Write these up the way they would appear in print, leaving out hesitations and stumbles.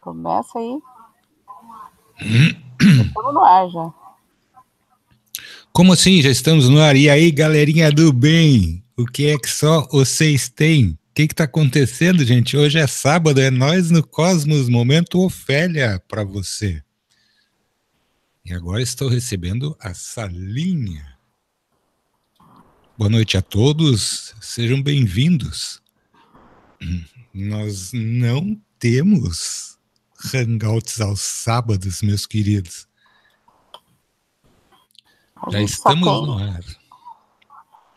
Começa aí. Estamos no ar já. Como assim? Já estamos no ar? E aí, galerinha do bem? O que é que só vocês têm? O que está acontecendo, gente? Hoje é sábado, é nós no Cosmos, momento Ofélia para você. E agora estou recebendo a Salinha. Boa noite a todos, sejam bem-vindos. Nós não temos hangouts aos sábados, meus queridos. Já estamos no ar.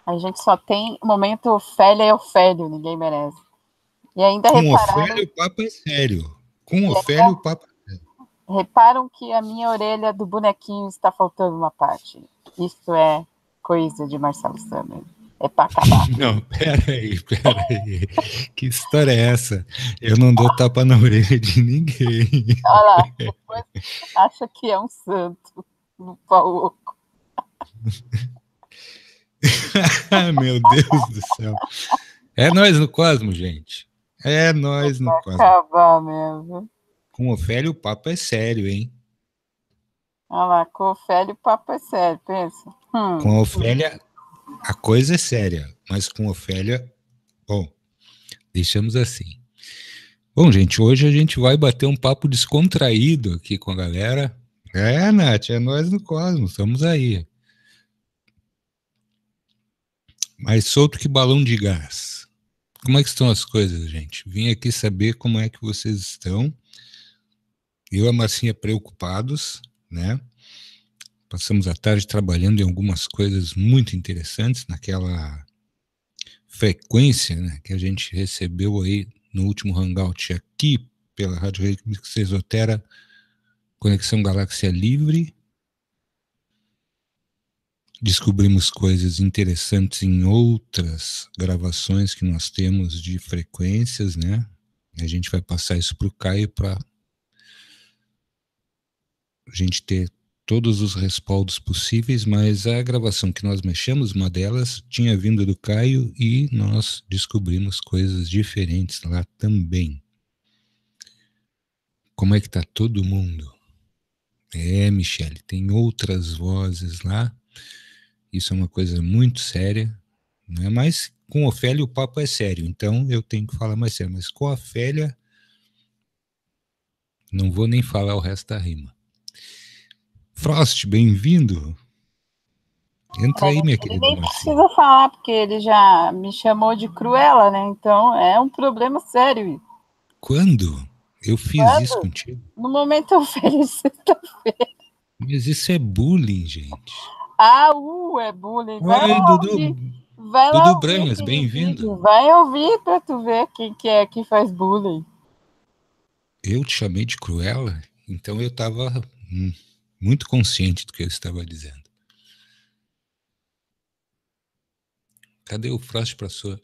A gente só tem momento Ofélia e Ofélio, ninguém merece. E ainda com Ofélia o papo é sério. Com Ofélia o papo é sério. Reparam que a minha orelha do bonequinho está faltando uma parte. Isso é coisa de Marcelo Summer. É pra acabar. Não, peraí. Que história é essa? Eu não dou tapa na orelha de ninguém. Olha lá, depois acha que é um santo. No pau. Meu Deus do céu. É nós no Cosmo, gente. É nós no Cosmo. Acabar mesmo. Com Ofélia o papo é sério, hein? Olha lá, com Ofélia o papo é sério, pensa. Com a Ofélia a coisa é séria, mas com Ofélia, bom, deixamos assim. Bom, gente, hoje a gente vai bater um papo descontraído aqui com a galera. É, Nath, é nós no Cosmos, estamos aí. Mais solto que balão de gás. Como é que estão as coisas, gente? Vim aqui saber como é que vocês estão. Eu e a Marcinha preocupados, né? Passamos a tarde trabalhando em algumas coisas muito interessantes naquela frequência, né, que a gente recebeu aí no último hangout aqui pela Rádio Remix Esotera, Conexão Galáxia Livre. Descobrimos coisas interessantes em outras gravações que nós temos de frequências, né? A gente vai passar isso para o Caio para a gente ter todos os respaldos possíveis, mas a gravação que nós mexemos, uma delas, tinha vindo do Caio e nós descobrimos coisas diferentes lá também. Como é que tá todo mundo? É, Michele, tem outras vozes lá. Isso é uma coisa muito séria, né? Mas com Ofélia o papo é sério, então eu tenho que falar mais sério. Mas com a Ofélia, não vou nem falar o resto da rima. Frost, bem-vindo. Entra aí, minha querida Ele nem Marcinha. precisa falar, porque ele já me chamou de Cruella, né? Então é um problema sério. Quando? Eu fiz isso contigo? No momento Ofélia, sexta-feira. Mas isso é bullying, gente. É bullying. Oi, Dudu. Vai lá Dudu ouvir Branhas, aquele bem-vindo. vídeo. Vai ouvir pra tu ver quem que é que faz bullying. Eu te chamei de Cruella? Então eu estava muito consciente do que eu estava dizendo. Cadê o Frost para sua?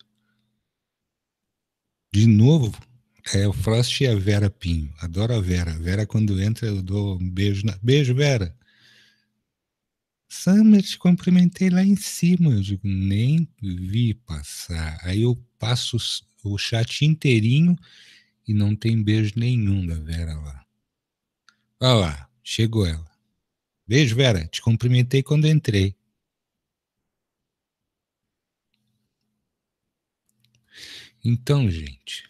De novo? É o Frost e a Vera Pinho. Adoro a Vera. A Vera, quando entra, eu dou um beijo. Beijo, Vera. Summer, te cumprimentei lá em cima. Eu digo, nem vi passar. Aí eu passo o chat inteirinho e não tem beijo nenhum da Vera lá. Olha lá, chegou ela. Beijo, Vera. Te cumprimentei quando entrei. Então, gente.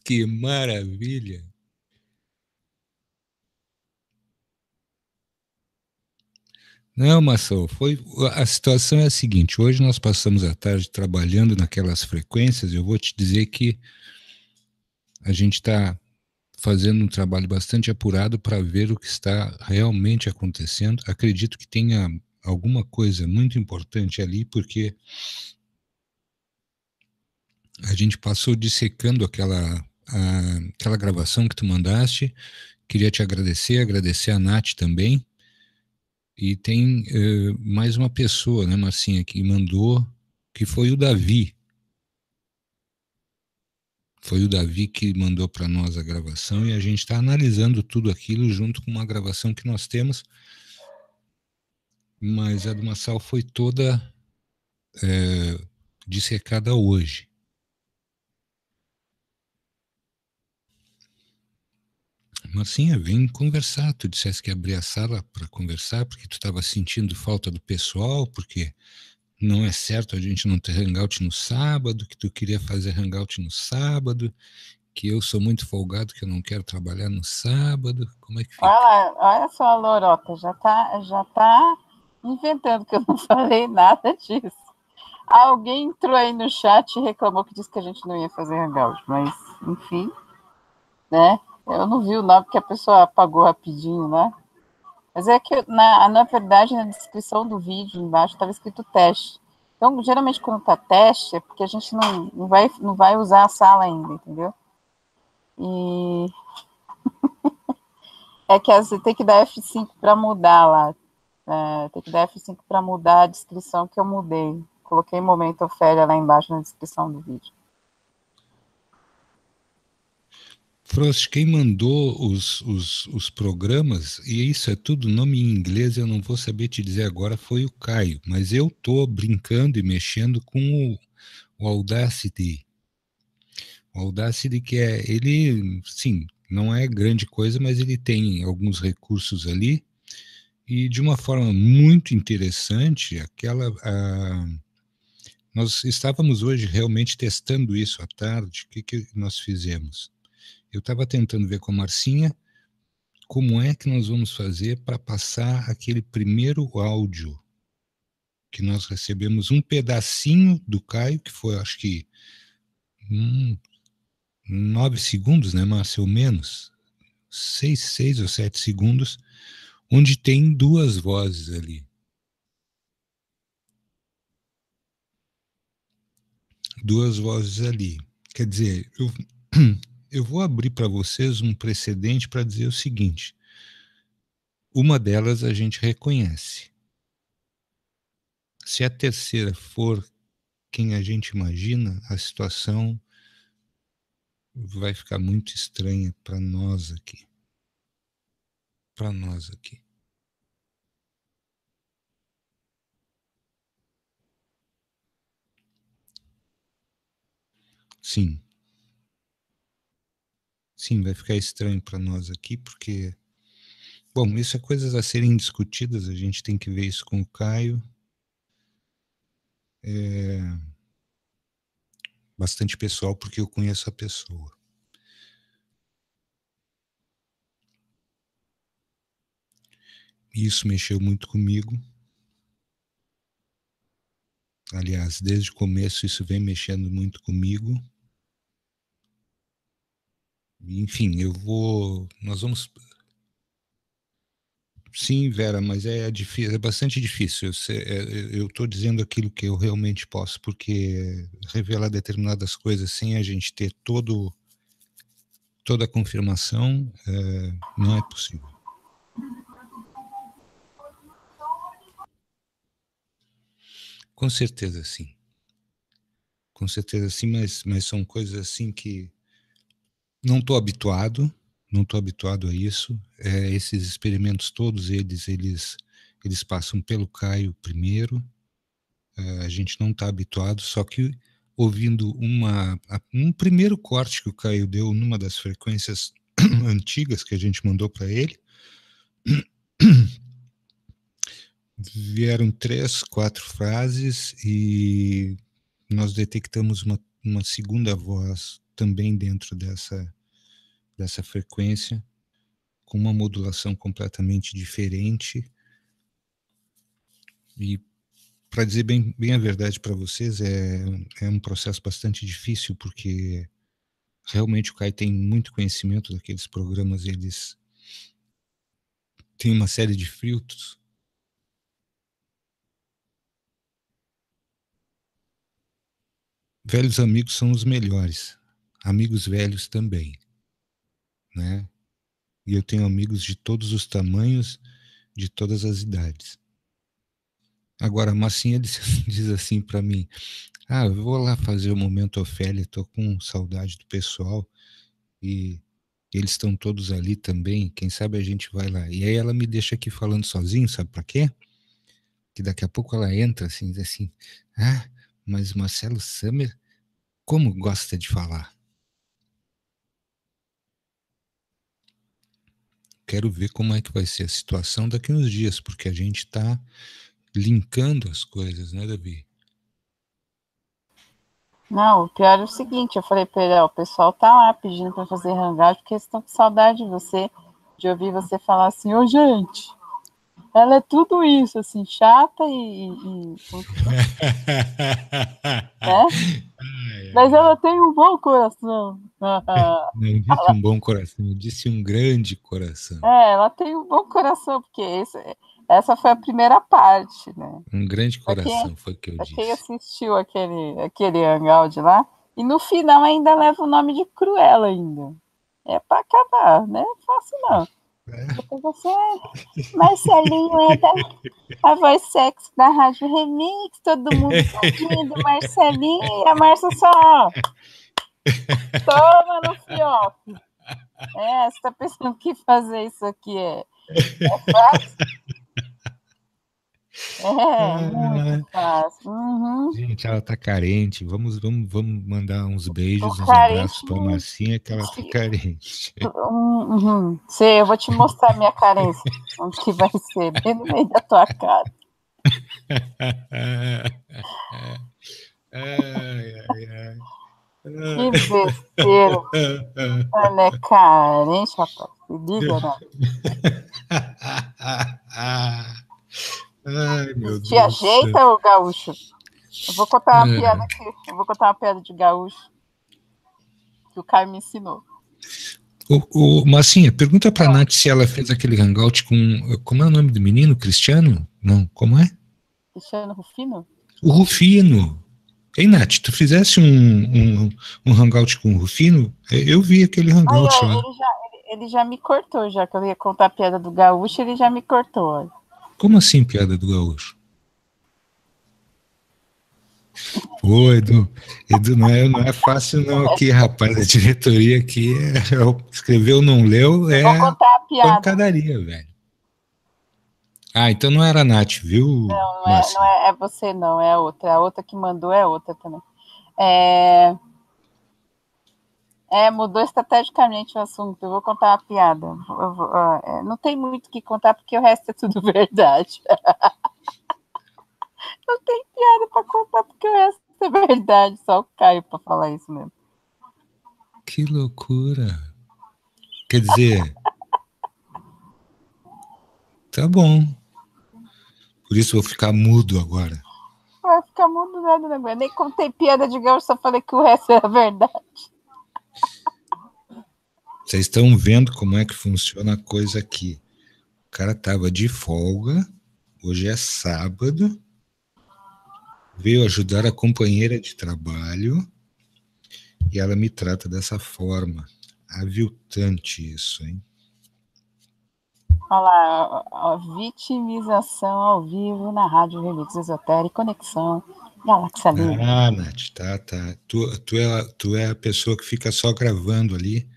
Que maravilha. Não, Marcelo, a situação é a seguinte, hoje nós passamos a tarde trabalhando naquelas frequências, eu vou te dizer que a gente está fazendo um trabalho bastante apurado para ver o que está realmente acontecendo. Acredito que tenha alguma coisa muito importante ali, porque a gente passou dissecando aquela gravação que tu mandaste. Queria te agradecer a Nath também. E tem mais uma pessoa, né, Marcinha, que mandou, que foi o Davi. Foi o Davi que mandou para nós a gravação e a gente está analisando tudo aquilo junto com uma gravação que nós temos. Mas a do Massal foi toda dissecada hoje. Marcinha, vem conversar. Tu disseste que ia abrir a sala para conversar porque tu estava sentindo falta do pessoal, porque não é certo a gente não ter hangout no sábado, que tu queria fazer hangout no sábado, que eu sou muito folgado, que eu não quero trabalhar no sábado. Como é que Olha fica? lá, olha só a lorota, já tá inventando que eu não falei nada disso. Alguém entrou aí no chat e reclamou que disse que a gente não ia fazer hangout, mas enfim, né? Eu não vi o nome porque a pessoa apagou rapidinho, né? Mas é que, na verdade, na descrição do vídeo embaixo estava escrito teste. Então, geralmente, quando tá teste, é porque a gente não vai usar a sala ainda, entendeu? E é que você tem que dar F5 para mudar lá. Tem que dar F5 para mudar a descrição que eu mudei. Coloquei momento Ofélia lá embaixo na descrição do vídeo. Frost, quem mandou os programas, e isso é tudo nome em inglês, eu não vou saber te dizer agora, foi o Caio, mas eu tô brincando e mexendo com o Audacity. O Audacity que ele, sim, não é grande coisa, mas ele tem alguns recursos ali, e de uma forma muito interessante, nós estávamos hoje realmente testando isso à tarde, o que nós fizemos? Eu estava tentando ver com a Marcinha como é que nós vamos fazer para passar aquele primeiro áudio que nós recebemos, um pedacinho do Caio, que foi, acho que, 9 segundos, né, Márcio, ou menos, 6 ou 7 segundos, onde tem duas vozes ali. Duas vozes ali. Quer dizer, eu vou abrir para vocês um precedente para dizer o seguinte: uma delas a gente reconhece. Se a terceira for quem a gente imagina, a situação vai ficar muito estranha para nós aqui. Para nós aqui. Sim. Sim, vai ficar estranho para nós aqui, porque, bom, isso é coisas a serem discutidas, a gente tem que ver isso com o Caio. É bastante pessoal, porque eu conheço a pessoa. Isso mexeu muito comigo. Aliás, desde o começo isso vem mexendo muito comigo. Enfim, nós vamos. Sim, Vera, mas é difícil, é bastante difícil. Eu estou dizendo aquilo que eu realmente posso, porque revelar determinadas coisas sem a gente ter toda a confirmação não é possível. Com certeza sim. Com certeza sim, mas são coisas assim que não estou habituado, a isso. Esses experimentos todos eles passam pelo Caio primeiro. A gente não está habituado, só que ouvindo um primeiro corte que o Caio deu numa das frequências antigas que a gente mandou para ele, vieram 3, 4 frases e nós detectamos uma segunda voz também dentro dessa frequência, com uma modulação completamente diferente. E, para dizer bem a verdade para vocês, é um processo bastante difícil, porque realmente o Kai tem muito conhecimento daqueles programas, eles têm uma série de filtros. Velhos amigos são os melhores, amigos velhos também, né? E eu tenho amigos de todos os tamanhos, de todas as idades. Agora, a Marcinha diz assim para mim: eu vou lá fazer o Momento Ofélia, tô com saudade do pessoal e eles estão todos ali também, quem sabe a gente vai lá. E aí ela me deixa aqui falando sozinho, sabe para quê? Que daqui a pouco ela entra assim, diz assim: mas Marcelo Summer, como gosta de falar. quero ver como é que vai ser a situação daqui uns dias, porque a gente está linkando as coisas, né, Davi? Não, o pior é o seguinte, eu falei pra ele, ó, o pessoal tá lá pedindo pra fazer hangout, porque eles estão com saudade de você, de ouvir você falar assim, ô gente, ela é tudo isso, assim, chata né? Mas ela tem um bom coração. Não disse um bom coração, eu disse um grande coração. Ela tem um bom coração, porque essa foi a primeira parte, né? Um grande Pra quem, coração foi o que eu pra quem disse. assistiu aquele hangout lá, e no final ainda leva o nome de Cruella ainda. É pra acabar, né? Não é fácil não. Depois você, Marcelinho a voz sexy da Rádio Remix, todo mundo tadinho do Marcelinho, e a Marcia só toma no fiote. Você tá pensando que fazer isso aqui é fácil? Muito fácil. Uhum. Gente, ela tá carente. Vamos mandar uns Tô beijos, uns abraços carente pra muito. Marcinha, que ela tá carente. Uhum. Sei, eu vou te mostrar a minha carência. Onde que vai ser? Bem no meio da tua cara. Ai, ai, ai. Que besteira. Ela é carente, rapaz. Se liga, não. Ai, meu Te Deus do céu. ajeita, ô gaúcho. Eu vou contar uma piada aqui. Eu vou contar uma piada de gaúcho que o Caio me ensinou. Marcinha, pergunta pra Nath se ela fez aquele hangout com. Como é o nome do menino? Cristiano? Não, como é? Cristiano Rufino? O Rufino. Ei, Nath, tu fizesse um hangout com o Rufino? Eu vi aquele Aí, hangout ó, lá. ele já me cortou, já que eu ia contar a piada do gaúcho, ele já me cortou. Olha. Como assim, piada do gaúcho? Pô, Edu, não é fácil não aqui, rapaz. A diretoria aqui escreveu, não leu, Eu vou é contar a piada. pancadaria, velho. Ah, então não era a Nath, viu, Não Marcinha? é você, não, é a outra. A outra que mandou é outra também. É, mudou estrategicamente o assunto. Eu vou contar uma piada. Não tem muito o que contar, porque o resto é tudo verdade. Não tem piada pra contar, porque o resto é verdade. Só o Caio pra falar isso mesmo. Que loucura. Quer dizer, tá bom. Por isso eu vou ficar mudo agora. Vai ficar mudo nada, né? Eu nem contei piada de gaúcho, só falei que o resto era verdade. Vocês estão vendo como é que funciona a coisa aqui. O cara tava de folga, hoje é sábado, veio ajudar a companheira de trabalho e ela me trata dessa forma. Aviltante isso, hein? Olha lá, a vitimização ao vivo na Rádio Remix Esotérica Conexão Galáxia Livre. Ah, Nath, tá. Tu é a pessoa que fica só gravando ali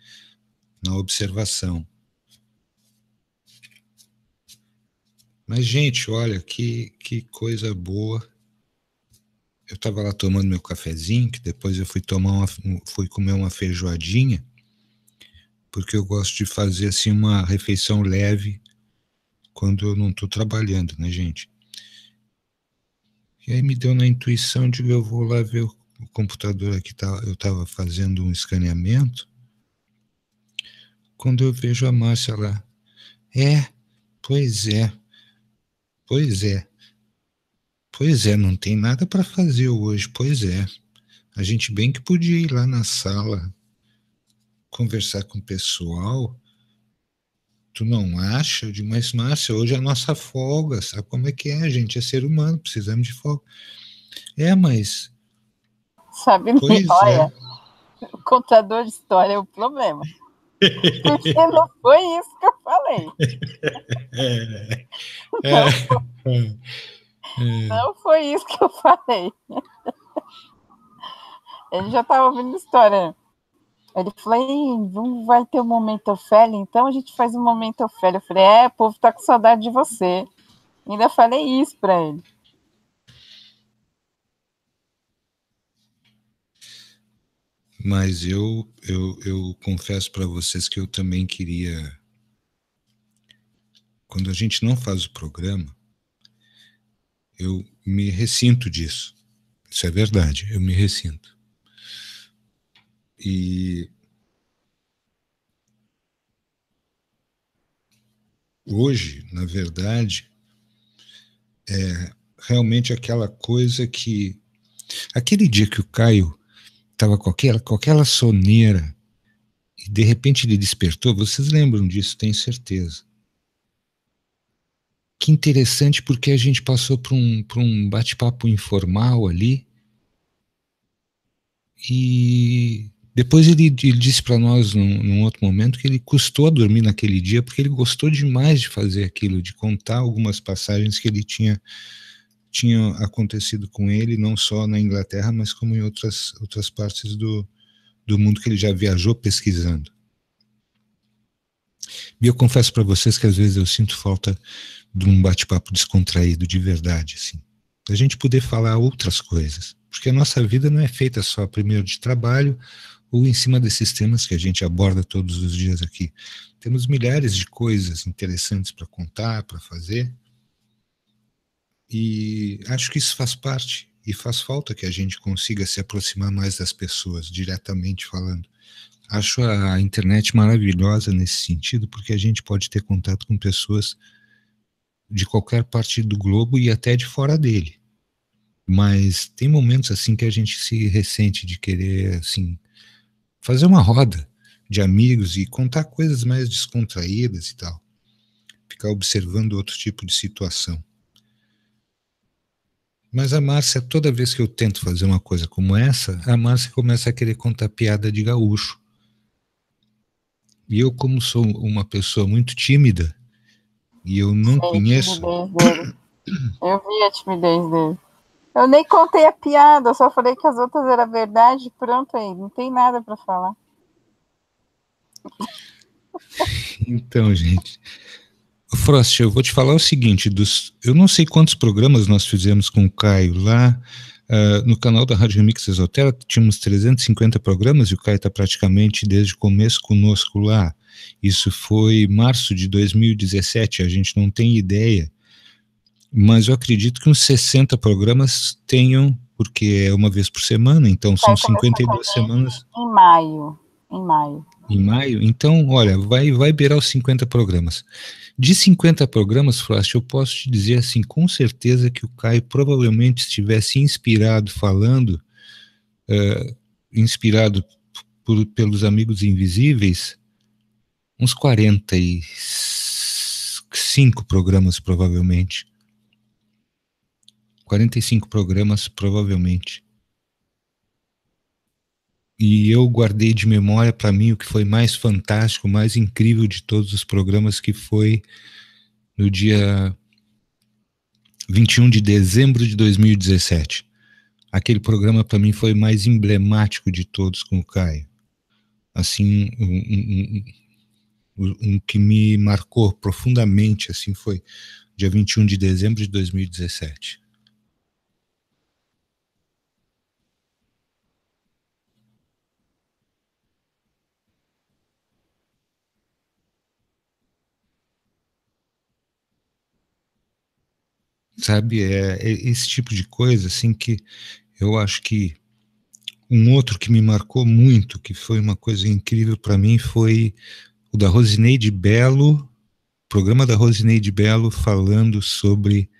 na observação. Mas, gente, olha, que coisa boa. Eu estava lá tomando meu cafezinho, que depois eu fui comer uma feijoadinha, porque eu gosto de fazer assim uma refeição leve quando eu não estou trabalhando, né, gente? E aí me deu na intuição de que eu vou lá ver o computador aqui, eu estava fazendo um escaneamento, quando eu vejo a Márcia lá. É, pois é, pois é, pois é, não tem nada para fazer hoje, pois é. A gente bem que podia ir lá na sala conversar com o pessoal. Tu não acha? Eu digo, mas Márcia, hoje é a nossa folga, sabe como é que é, gente? É ser humano, precisamos de folga. Mas, Sabe, pois é. olha, o contador de história é o problema. Porque não foi isso que eu falei. É, Não, é, não foi isso que eu falei. Ele já estava ouvindo história. Ele falou, vai ter um momento Ofélia, então a gente faz um momento Ofélia. Eu falei, o povo tá com saudade de você. Ainda falei isso para ele. mas eu confesso para vocês que eu também queria quando a gente não faz o programa, eu me ressinto disso. Isso é verdade, eu me ressinto. E hoje, na verdade, é realmente aquela coisa que... Aquele dia que o Caio estava com aquela soneira e de repente ele despertou, vocês lembram disso, tenho certeza. Que interessante, porque a gente passou por um bate-papo informal ali e depois ele disse para nós num outro momento que ele custou a dormir naquele dia porque ele gostou demais de fazer aquilo, de contar algumas passagens que ele tinha acontecido com ele, não só na Inglaterra, mas como em outras partes do mundo que ele já viajou pesquisando. E eu confesso para vocês que às vezes eu sinto falta de um bate-papo descontraído, de verdade, assim. A gente poder falar outras coisas. Porque a nossa vida não é feita só, primeiro, de trabalho ou em cima desses temas que a gente aborda todos os dias aqui. Temos milhares de coisas interessantes para contar, para fazer. E acho que isso faz parte. E faz falta que a gente consiga se aproximar mais das pessoas, diretamente falando. Acho a internet maravilhosa nesse sentido, porque a gente pode ter contato com pessoas de qualquer parte do globo e até de fora dele. Mas tem momentos assim que a gente se ressente de querer assim fazer uma roda de amigos e contar coisas mais descontraídas e tal. Ficar observando outro tipo de situação. Mas a Márcia, toda vez que eu tento fazer uma coisa como essa, a Márcia começa a querer contar piada de gaúcho. E eu, como sou uma pessoa muito tímida, e eu não conheço... Eu vi a timidez dele. Eu nem contei a piada, eu só falei que as outras eram verdade, pronto aí, não tem nada para falar. Então, gente... Frost, eu vou te falar o seguinte, eu não sei quantos programas nós fizemos com o Caio lá, no canal da Rádio Remix Esotera, tínhamos 350 programas e o Caio está praticamente desde o começo conosco lá. Isso foi março de 2017, a gente não tem ideia, mas eu acredito que uns 60 programas tenham, porque é uma vez por semana, então são 52 semanas. Em maio. Em maio? Então, olha, vai beirar os 50 programas. De 50 programas, Frost, eu posso te dizer assim, com certeza que o Caio provavelmente estivesse inspirado falando, inspirado pelos Amigos Invisíveis, uns 45 programas, provavelmente. 45 programas, provavelmente. E eu guardei de memória para mim o que foi mais fantástico, mais incrível de todos os programas, que foi no dia 21 de dezembro de 2017. Aquele programa para mim foi mais emblemático de todos com o Caio. Assim, um que me marcou profundamente, assim, foi dia 21 de dezembro de 2017. Sabe, é esse tipo de coisa, assim, que eu acho que um outro que me marcou muito, que foi uma coisa incrível para mim, foi o da Rosineide Bello, programa da Rosineide Bello falando sobre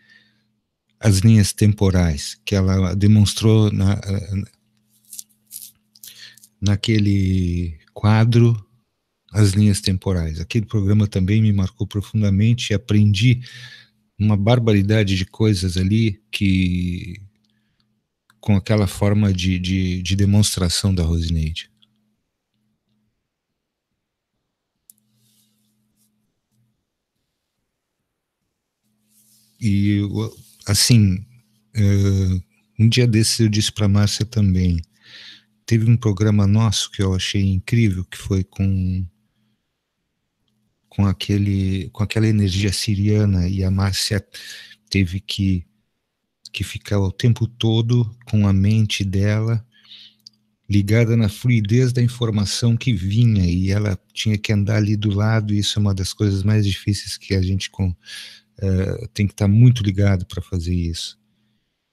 as linhas temporais, que ela demonstrou naquele quadro as linhas temporais. Aquele programa também me marcou profundamente e aprendi uma barbaridade de coisas ali que com aquela forma de demonstração da Rosineide. E assim, um dia desses eu disse para a Márcia também, teve um programa nosso que eu achei incrível, que foi com aquela energia siriana, e a Márcia teve que ficar o tempo todo com a mente dela ligada na fluidez da informação que vinha, e ela tinha que andar ali do lado, e isso é uma das coisas mais difíceis que a gente tem que estar muito ligado para fazer isso.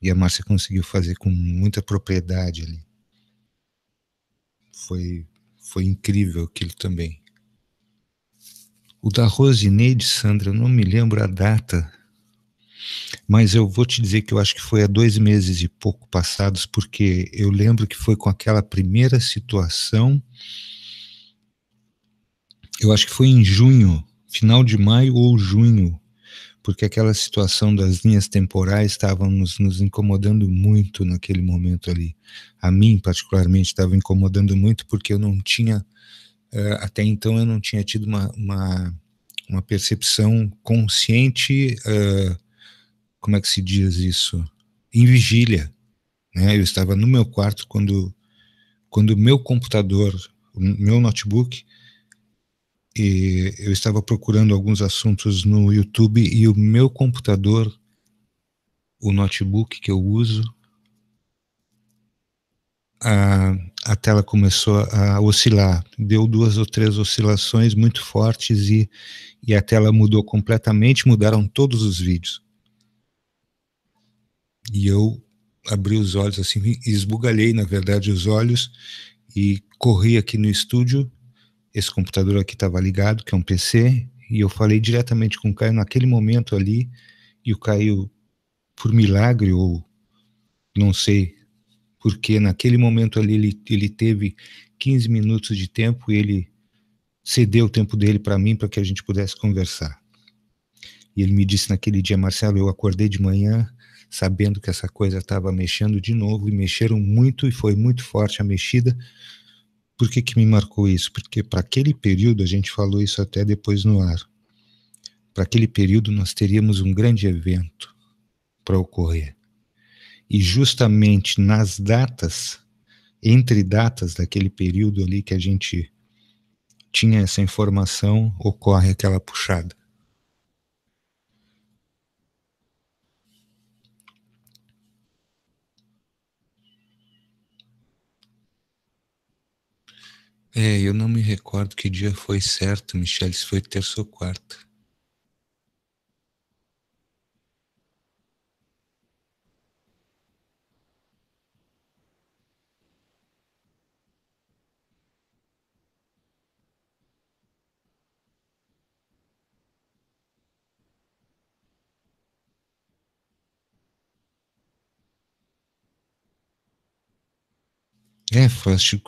E a Márcia conseguiu fazer com muita propriedade ali. Foi incrível aquilo também. O da Rosineide, Sandra, eu não me lembro a data, mas eu vou te dizer que eu acho que foi há 2 meses e pouco passados, porque eu lembro que foi com aquela primeira situação, eu acho que foi em junho, final de maio ou junho, porque aquela situação das linhas temporais estava nos incomodando muito naquele momento ali. A mim, particularmente, estava incomodando muito, porque eu não tinha, até então, eu não tinha tido uma percepção consciente, como é que se diz isso? Em vigília, né? Eu estava no meu quarto quando o meu computador, o meu notebook, e eu estava procurando alguns assuntos no YouTube, e o meu computador, o notebook que eu uso, a tela começou a oscilar, deu 2 ou 3 oscilações muito fortes, e a tela mudou completamente, mudaram todos os vídeos. E eu abri os olhos assim, esbugalhei, na verdade, os olhos, e corri aqui no estúdio. Esse computador aqui estava ligado, que é um PC, e eu falei diretamente com o Caio naquele momento ali, e o Caio, por milagre, ou não sei, porque naquele momento ali ele teve 15 minutos de tempo, e ele cedeu o tempo dele para mim, para que a gente pudesse conversar. E ele me disse naquele dia: Marcelo, eu acordei de manhã sabendo que essa coisa estava mexendo de novo, e mexeram muito, e foi muito forte a mexida. Por que que me marcou isso? Porque para aquele período, a gente falou isso até depois no ar, para aquele período nós teríamos um grande evento para ocorrer. E justamente nas datas, entre datas daquele período ali que a gente tinha essa informação, ocorre aquela puxada. Eu não me recordo que dia foi certo, Michele, se foi terça ou quarta. Fausto,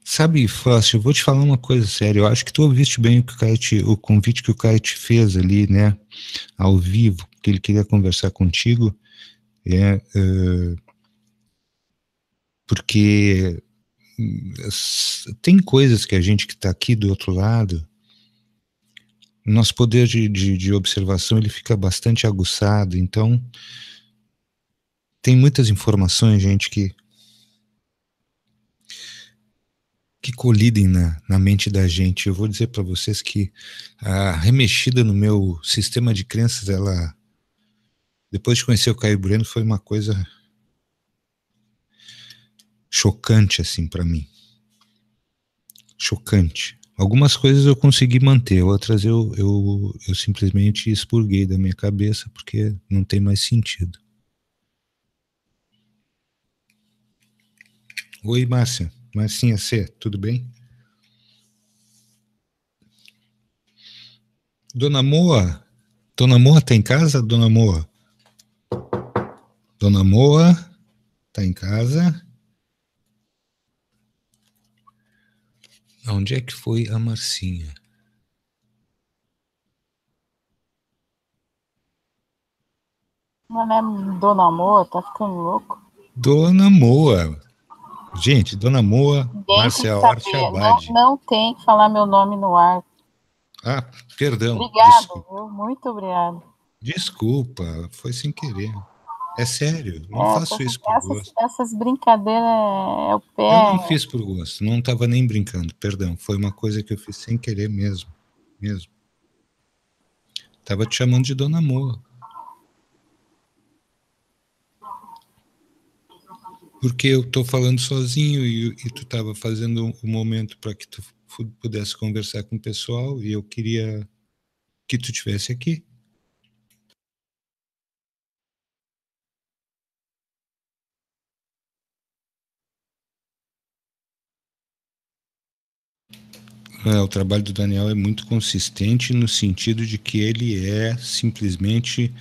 sabe, Fausto, eu vou te falar uma coisa séria. Eu acho que tu ouviste bem o convite que o Caio te fez ali, né, ao vivo, que ele queria conversar contigo, porque tem coisas que a gente que está aqui do outro lado, nosso poder de observação ele fica bastante aguçado, então tem muitas informações, gente, que colidem na mente da gente. Eu vou dizer para vocês que a remexida no meu sistema de crenças, ela, depois de conhecer o Caio Bueno, foi uma coisa chocante, assim, para mim. Chocante. Algumas coisas eu consegui manter, outras eu simplesmente expurguei da minha cabeça, porque não tem mais sentido. Oi, Márcia. Marcinha C, tudo bem? Dona Moa? Dona Moa tá em casa, Dona Moa? Dona Moa tá em casa? Onde é que foi a Marcinha? Não é Dona Moa, tá ficando louco. Dona Moa. Gente, Dona Moa, Ninguém tem Márcia que Hort saber. Não, Abad. não tem que falar meu nome no ar. Ah, perdão, Obrigado, viu? Muito obrigado. desculpa, foi sem querer. É sério, não faço isso por gosto. Essas brincadeiras é o Eu não pé. fiz por gosto, não estava nem brincando, perdão. Foi uma coisa que eu fiz sem querer mesmo, mesmo. Tava te chamando de Dona Moa. Porque eu estou falando sozinho e tu estava fazendo um momento para que tu pudesse conversar com o pessoal e eu queria que tu estivesse aqui. O trabalho do Daniel é muito consistente no sentido de que ele é simplesmente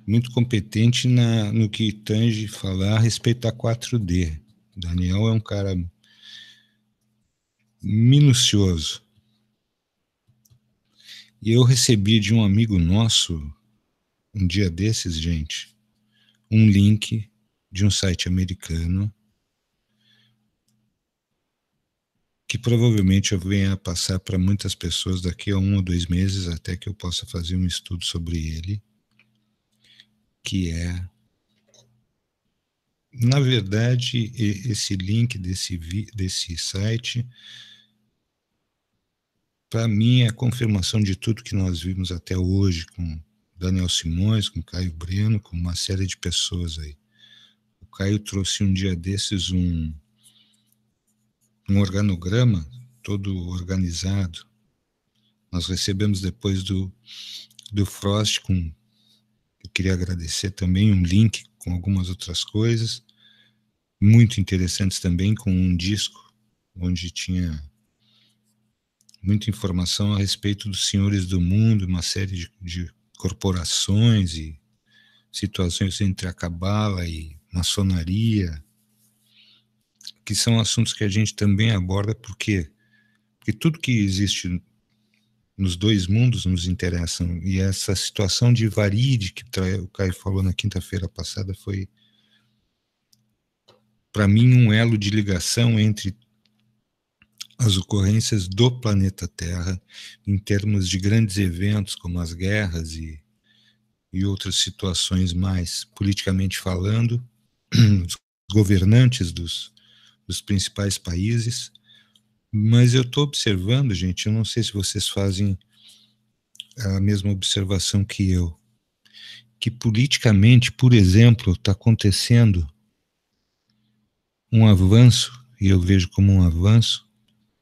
muito competente no que tange falar a respeito da 4D. O Daniel é um cara minucioso. E eu recebi de um amigo nosso, um dia desses, gente, um link de um site americano que provavelmente eu venha a passar para muitas pessoas daqui a 1 ou 2 meses, até que eu possa fazer um estudo sobre ele, que é, na verdade, esse link desse site, para mim, é a confirmação de tudo que nós vimos até hoje com Daniel Simões, com Caio Breno, com uma série de pessoas aí. O Caio trouxe um dia desses um organograma todo organizado. Nós recebemos depois do Frost, eu queria agradecer também, um link com algumas outras coisas, muito interessantes também, com um disco onde tinha muita informação a respeito dos senhores do mundo, uma série de corporações e situações entre a cabala e maçonaria, que são assuntos que a gente também aborda porque tudo que existe nos dois mundos nos interessam, e essa situação de Varide que o Caio falou na quinta-feira passada foi, para mim, um elo de ligação entre as ocorrências do planeta Terra em termos de grandes eventos como as guerras e outras situações mais politicamente falando, os governantes dos principais países. Mas eu estou observando, gente, eu não sei se vocês fazem a mesma observação que eu, que politicamente, por exemplo, está acontecendo um avanço, e eu vejo como um avanço,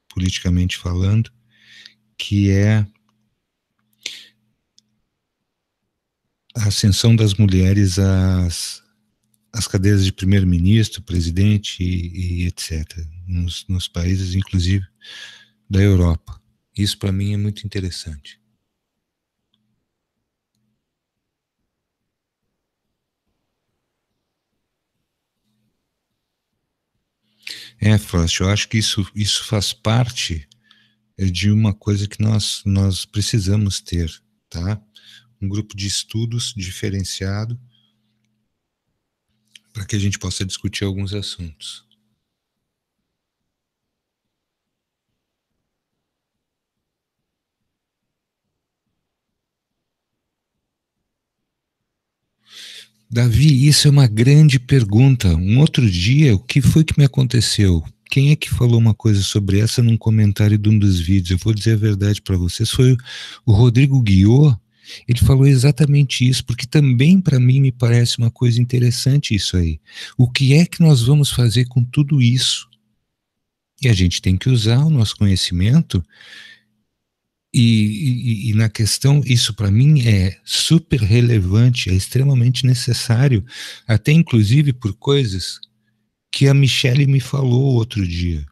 politicamente falando, que é a ascensão das mulheres às cadeiras de primeiro-ministro, presidente e etc., nos países, inclusive, da Europa. Isso, para mim, é muito interessante. Frost, eu acho que isso faz parte de uma coisa que nós precisamos ter, tá? Um grupo de estudos diferenciado para que a gente possa discutir alguns assuntos. Davi, isso é uma grande pergunta. Um outro dia, o que foi que me aconteceu? Quem é que falou uma coisa sobre essa num comentário de um dos vídeos? Eu vou dizer a verdade para vocês, foi o Rodrigo Guiot. Ele falou exatamente isso, porque também para mim me parece uma coisa interessante isso aí. O que é que nós vamos fazer com tudo isso? E a gente tem que usar o nosso conhecimento e na questão, isso para mim é super relevante, é extremamente necessário, até inclusive por coisas que a Michele me falou outro dia.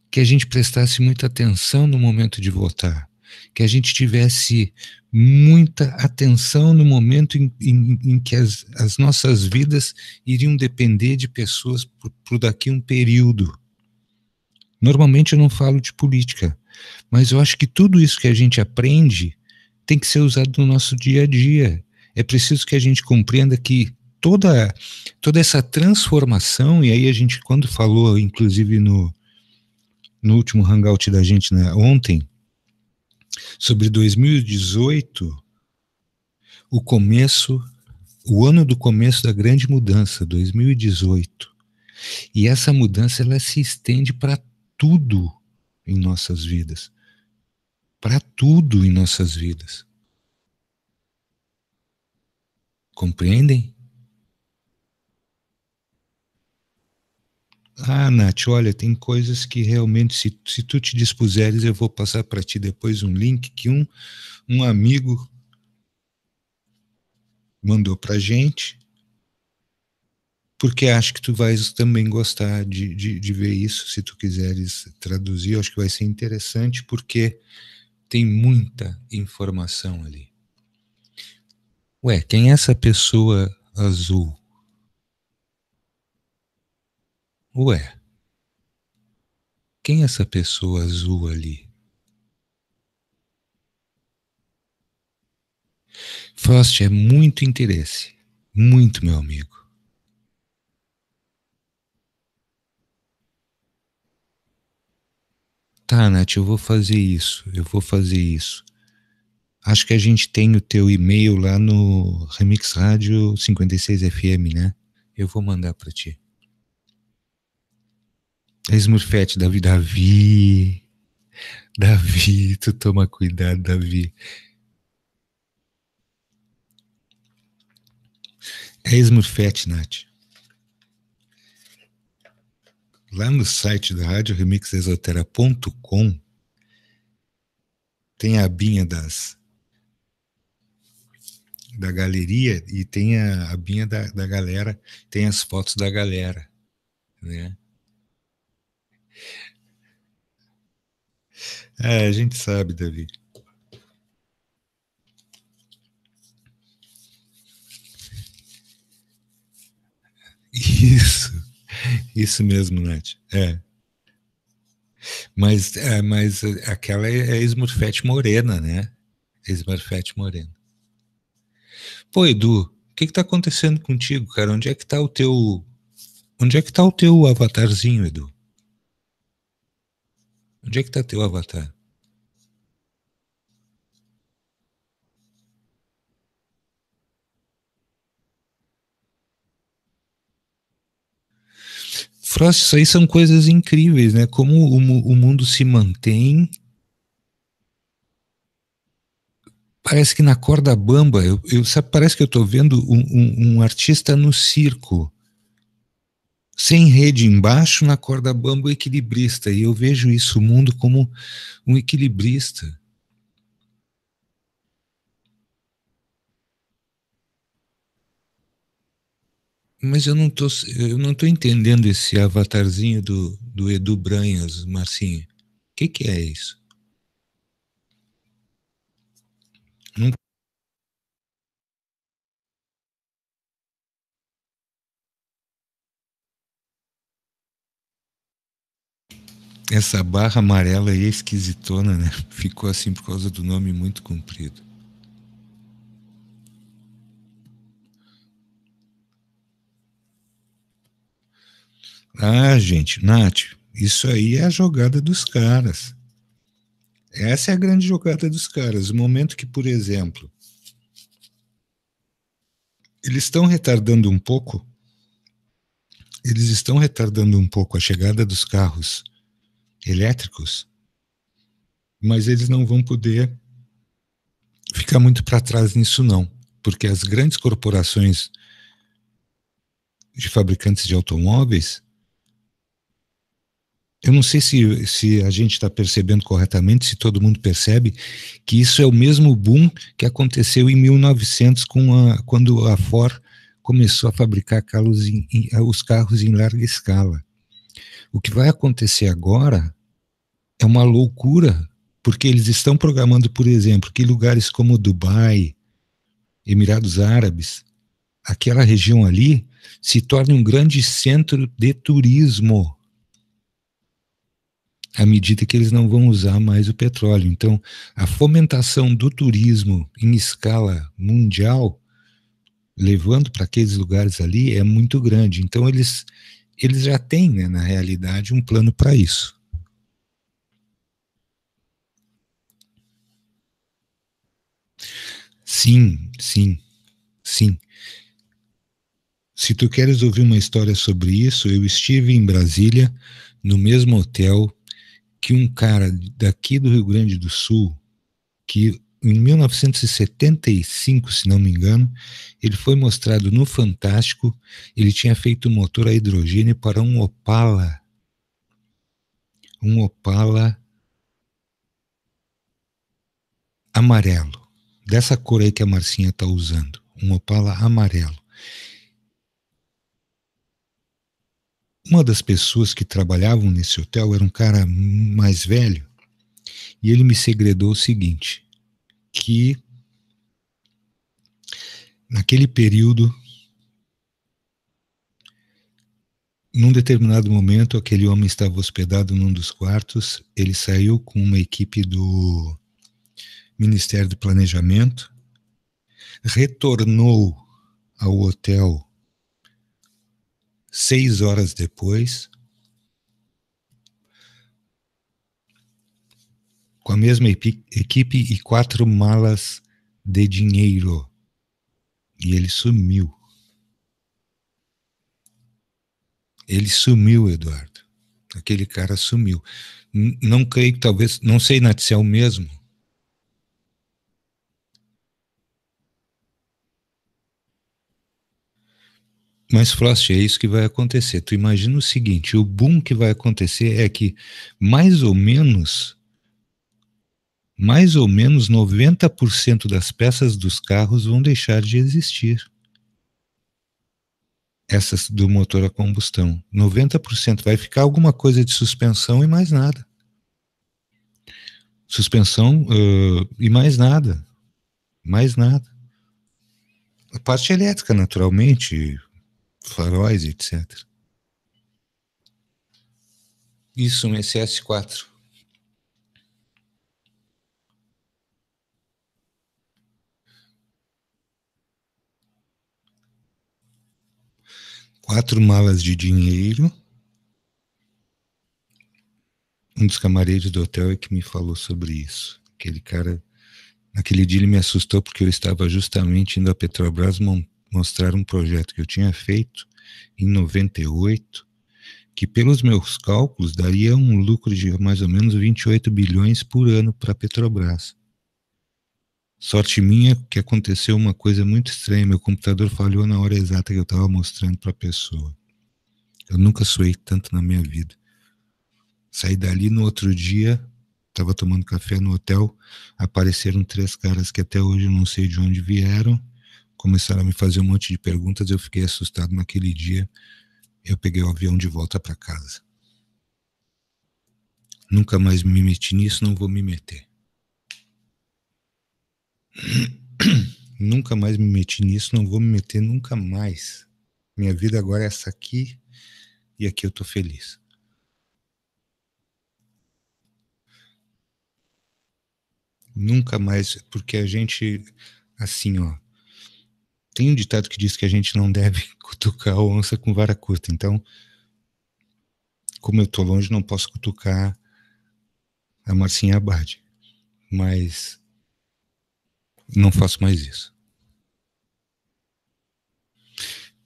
Que a gente prestasse muita atenção no momento de votar, que a gente tivesse muita atenção no momento em que as nossas vidas iriam depender de pessoas por daqui a um período. Normalmente eu não falo de política, mas eu acho que tudo isso que a gente aprende tem que ser usado no nosso dia a dia. É preciso que a gente compreenda que toda essa transformação, e aí a gente, quando falou, inclusive no último hangout da gente, né, ontem, sobre 2018, o ano do começo da grande mudança, 2018. E essa mudança, ela se estende para tudo em nossas vidas. Para tudo em nossas vidas. Compreendem? Ah, Nath, olha, tem coisas que realmente, se tu te dispuseres, eu vou passar para ti depois um link que um amigo mandou para gente, porque acho que tu vais também gostar de ver isso, se tu quiseres traduzir, eu acho que vai ser interessante, porque tem muita informação ali. Ué, quem é essa pessoa azul? Ué, quem é essa pessoa azul ali? Frost, é muito interesse. Muito, meu amigo. Tá, Nath, eu vou fazer isso. Eu vou fazer isso. Acho que a gente tem o teu e-mail lá no Remix Rádio 56 FM, né? Eu vou mandar para ti. É Smurfette, Davi, tu toma cuidado, Davi. É Smurfette, Nath. Lá no site da Rádio remixexotera.com tem a abinha da galeria e tem a abinha da galera, tem as fotos da galera, né? É, a gente sabe, Davi. Isso mesmo, Nath. Mas aquela é a Smurfette Morena, né? Smurfette Morena. Pô, Edu, o que tá acontecendo contigo, cara? Onde é que tá o teu avatarzinho, Edu? Onde é que tá teu avatar? Frost, isso aí são coisas incríveis, né? Como o mundo se mantém. Parece que na corda bamba, sabe, parece que eu tô vendo um artista no circo, sem rede embaixo, na corda bamba, o equilibrista. E eu vejo isso, o mundo como um equilibrista. Mas eu não tô entendendo esse avatarzinho do Edu Branhas, Marcinho. O que é isso? Não- Essa barra amarela aí é esquisitona, né? Ficou assim por causa do nome muito comprido. Ah, gente, Nath, isso aí é a jogada dos caras. Essa é a grande jogada dos caras. O momento que, por exemplo, eles estão retardando um pouco, eles estão retardando um pouco a chegada dos carros elétricos, mas eles não vão poder ficar muito para trás nisso não, porque as grandes corporações de fabricantes de automóveis, eu não sei se a gente está percebendo corretamente, se todo mundo percebe, que isso é o mesmo boom que aconteceu em 1900 quando a Ford começou a fabricar os carros em larga escala. O que vai acontecer agora é uma loucura, porque eles estão programando, por exemplo, que lugares como Dubai, Emirados Árabes, aquela região ali, se torne um grande centro de turismo, à medida que eles não vão usar mais o petróleo. Então, a fomentação do turismo em escala mundial, levando para aqueles lugares ali, é muito grande. Então, eles já têm, né, na realidade, um plano para isso. Sim, sim, sim. Se tu queres ouvir uma história sobre isso, eu estive em Brasília, no mesmo hotel que um cara daqui do Rio Grande do Sul, que em 1975, se não me engano, ele foi mostrado no Fantástico. Ele tinha feito um motor a hidrogênio para um Opala amarelo, dessa cor aí que a Marcinha está usando, um Opala amarelo. Uma das pessoas que trabalhavam nesse hotel era um cara mais velho, e ele me segredou o seguinte, que naquele período, num determinado momento, aquele homem estava hospedado num dos quartos, ele saiu com uma equipe do Ministério do Planejamento, retornou ao hotel 6 horas depois, com a mesma equipe e 4 malas de dinheiro. E ele sumiu. Ele sumiu, Eduardo. Aquele cara sumiu. Não creio que talvez, não sei, Nath, se é o mesmo. Mas, Frost, é isso que vai acontecer. Tu imagina o seguinte, o boom que vai acontecer é que mais ou menos 90% das peças dos carros vão deixar de existir. Essas do motor a combustão. 90% vai ficar alguma coisa de suspensão e mais nada. Suspensão e mais nada. Mais nada. A parte elétrica, naturalmente, faróis, etc. Isso, um SS4. 4 malas de dinheiro. Um dos camareiros do hotel é que me falou sobre isso. Aquele cara, naquele dia ele me assustou porque eu estava justamente indo à Petrobras mostrar um projeto que eu tinha feito em 98, que pelos meus cálculos daria um lucro de mais ou menos 28 bilhões por ano para a Petrobras. Sorte minha que aconteceu uma coisa muito estranha, meu computador falhou na hora exata que eu estava mostrando para a pessoa. Eu nunca suei tanto na minha vida. Saí dali no outro dia, estava tomando café no hotel, apareceram 3 caras que até hoje eu não sei de onde vieram, começaram a me fazer um monte de perguntas, eu fiquei assustado naquele dia, eu peguei o avião de volta para casa. Nunca mais me meti nisso, não vou me meter. Nunca mais me meti nisso, não vou me meter nunca mais. Minha vida agora é essa aqui, e aqui eu tô feliz. Nunca mais, porque a gente, assim, ó, tem um ditado que diz que a gente não deve cutucar a onça com vara curta. Então, como eu tô longe, não posso cutucar a Marcinha Abade. Mas não faço mais isso.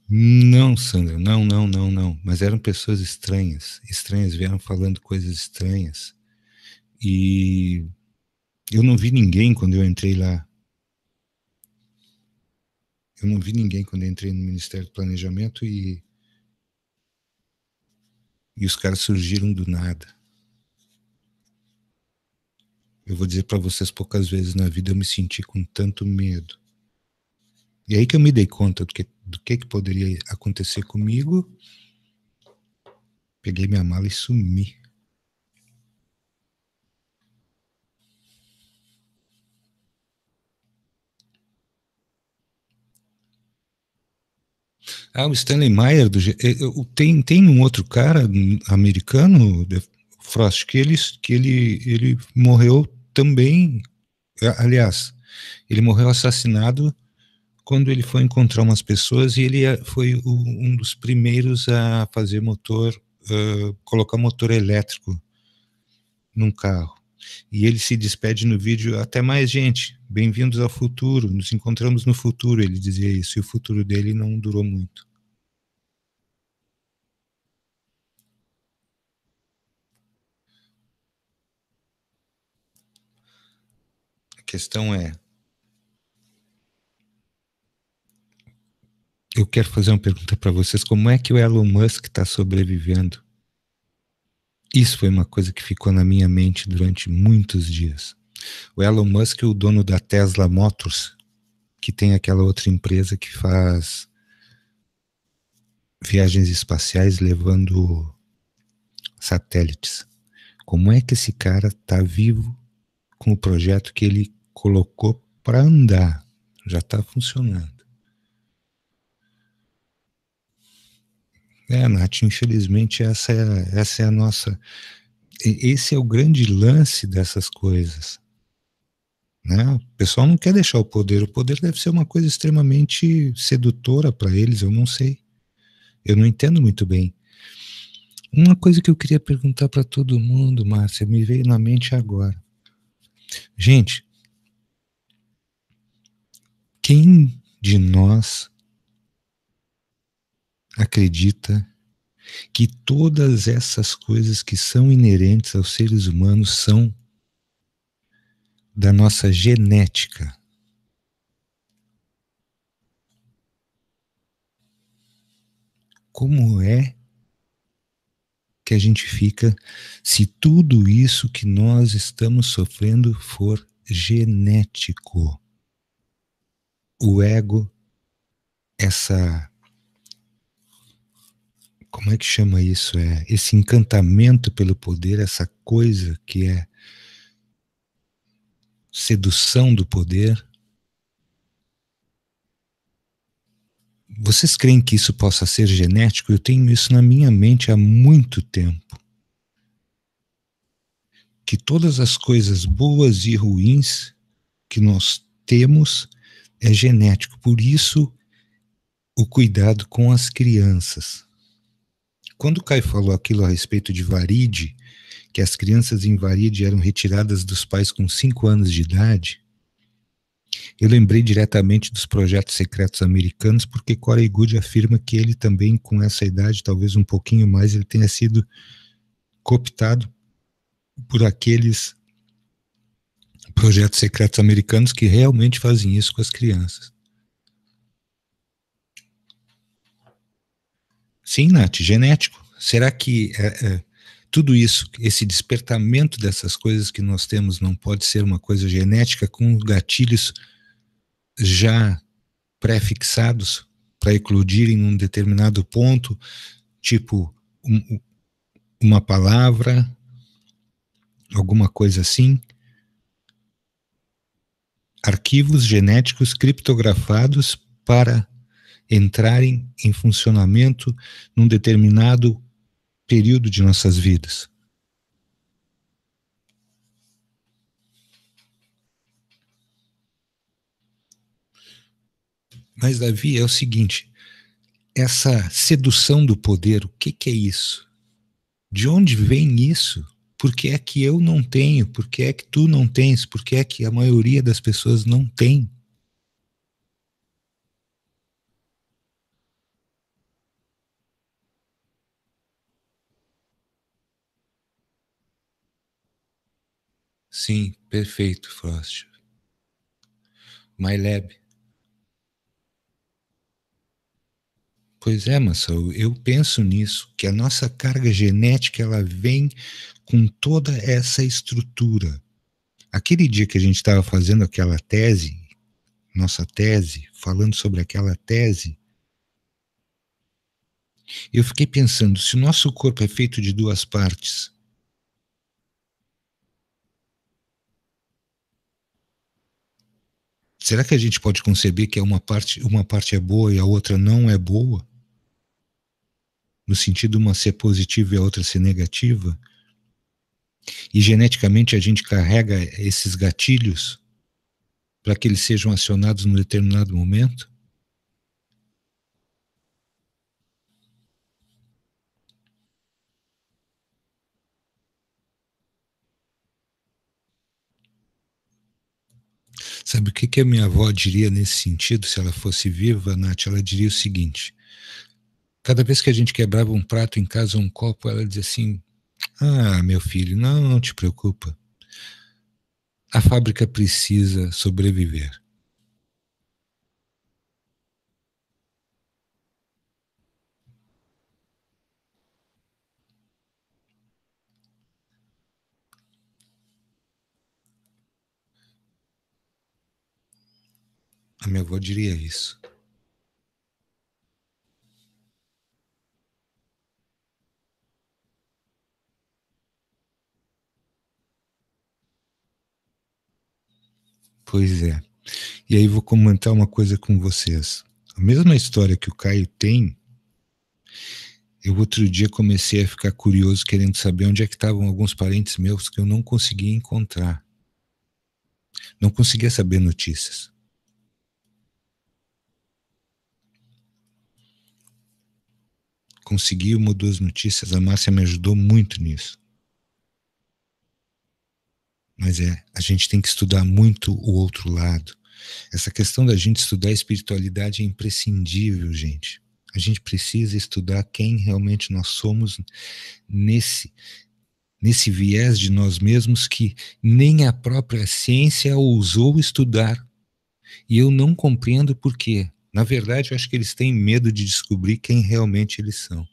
Não, Sandra, não, não, não, não. Mas eram pessoas estranhas. Estranhas, vieram falando coisas estranhas. E eu não vi ninguém quando eu entrei lá. Eu não vi ninguém quando eu entrei no Ministério do Planejamento e os caras surgiram do nada. Eu vou dizer para vocês, poucas vezes na vida eu me senti com tanto medo. E aí que eu me dei conta do que poderia acontecer comigo. Peguei minha mala e sumi. Ah, o Stanley Meyer, tem um outro cara americano, Frost, que ele morreu também. Aliás, ele morreu assassinado quando ele foi encontrar umas pessoas e ele foi um dos primeiros a fazer motor, colocar motor elétrico num carro. E ele se despede no vídeo, até mais, gente, bem-vindos ao futuro, nos encontramos no futuro, ele dizia isso, e o futuro dele não durou muito. questão é, eu quero fazer uma pergunta para vocês, como é que o Elon Musk está sobrevivendo? Isso foi uma coisa que ficou na minha mente durante muitos dias. O Elon Musk é o dono da Tesla Motors, que tem aquela outra empresa que faz viagens espaciais levando satélites. Como é que esse cara está vivo com o projeto que ele colocou para andar? Já está funcionando. Nath, infelizmente essa é a nossa... Esse é o grande lance dessas coisas. Né? O pessoal não quer deixar o poder deve ser uma coisa extremamente sedutora para eles, eu não sei. Eu não entendo muito bem. Uma coisa que eu queria perguntar para todo mundo, Márcia, me veio na mente agora. Gente, quem de nós acredita que todas essas coisas que são inerentes aos seres humanos são da nossa genética? Como é que a gente fica se tudo isso que nós estamos sofrendo for genético? O ego, como é que chama isso? Esse encantamento pelo poder, essa coisa que é sedução do poder. Vocês creem que isso possa ser genético? Eu tenho isso na minha mente há muito tempo. Que todas as coisas boas e ruins que nós temos é genético. Por isso, o cuidado com as crianças. Quando o Caio falou aquilo a respeito de Varide, que as crianças em Varide eram retiradas dos pais com 5 anos de idade, eu lembrei diretamente dos projetos secretos americanos, porque Corey Goode afirma que ele também, com essa idade, talvez um pouquinho mais, ele tenha sido cooptado por aqueles projetos secretos americanos que realmente fazem isso com as crianças. Sim, Nath, genético. Será que tudo isso, esse despertamento dessas coisas que nós temos não pode ser uma coisa genética com gatilhos já pré-fixados para eclodirem num determinado ponto, tipo uma palavra, alguma coisa assim? Arquivos genéticos criptografados para entrarem em funcionamento num determinado período de nossas vidas. Mas, Davi, é o seguinte, essa sedução do poder, o que é isso? De onde vem isso? Por que é que eu não tenho? Por que é que tu não tens? Por que é que a maioria das pessoas não tem? Sim, perfeito, Frost. MyLab. Pois é, Marcelo, eu penso nisso, que a nossa carga genética ela vem com toda essa estrutura. Aquele dia que a gente estava fazendo aquela tese, nossa tese, falando sobre aquela tese, eu fiquei pensando, se o nosso corpo é feito de 2 partes, será que a gente pode conceber que uma parte é boa e a outra não é boa? No sentido de uma ser positiva e a outra ser negativa? E geneticamente a gente carrega esses gatilhos para que eles sejam acionados num determinado momento? Sabe o que a minha avó diria nesse sentido, se ela fosse viva, Nath? Ela diria o seguinte: cada vez que a gente quebrava um prato em casa, um copo, ela dizia assim: ah, meu filho, não te preocupa. a fábrica precisa sobreviver. A minha avó diria isso. Pois é. E aí vou comentar uma coisa com vocês. A mesma história que o Caio tem, eu outro dia comecei a ficar curioso, querendo saber onde é que estavam alguns parentes meus que eu não conseguia encontrar. Não conseguia saber notícias. Consegui uma ou duas notícias, a Márcia me ajudou muito nisso. Mas a gente tem que estudar muito o outro lado. Essa questão da gente estudar a espiritualidade é imprescindível, gente. A gente precisa estudar quem realmente nós somos nesse viés de nós mesmos que nem a própria ciência ousou estudar. E eu não compreendo por quê. Na verdade, eu acho que eles têm medo de descobrir quem realmente eles são.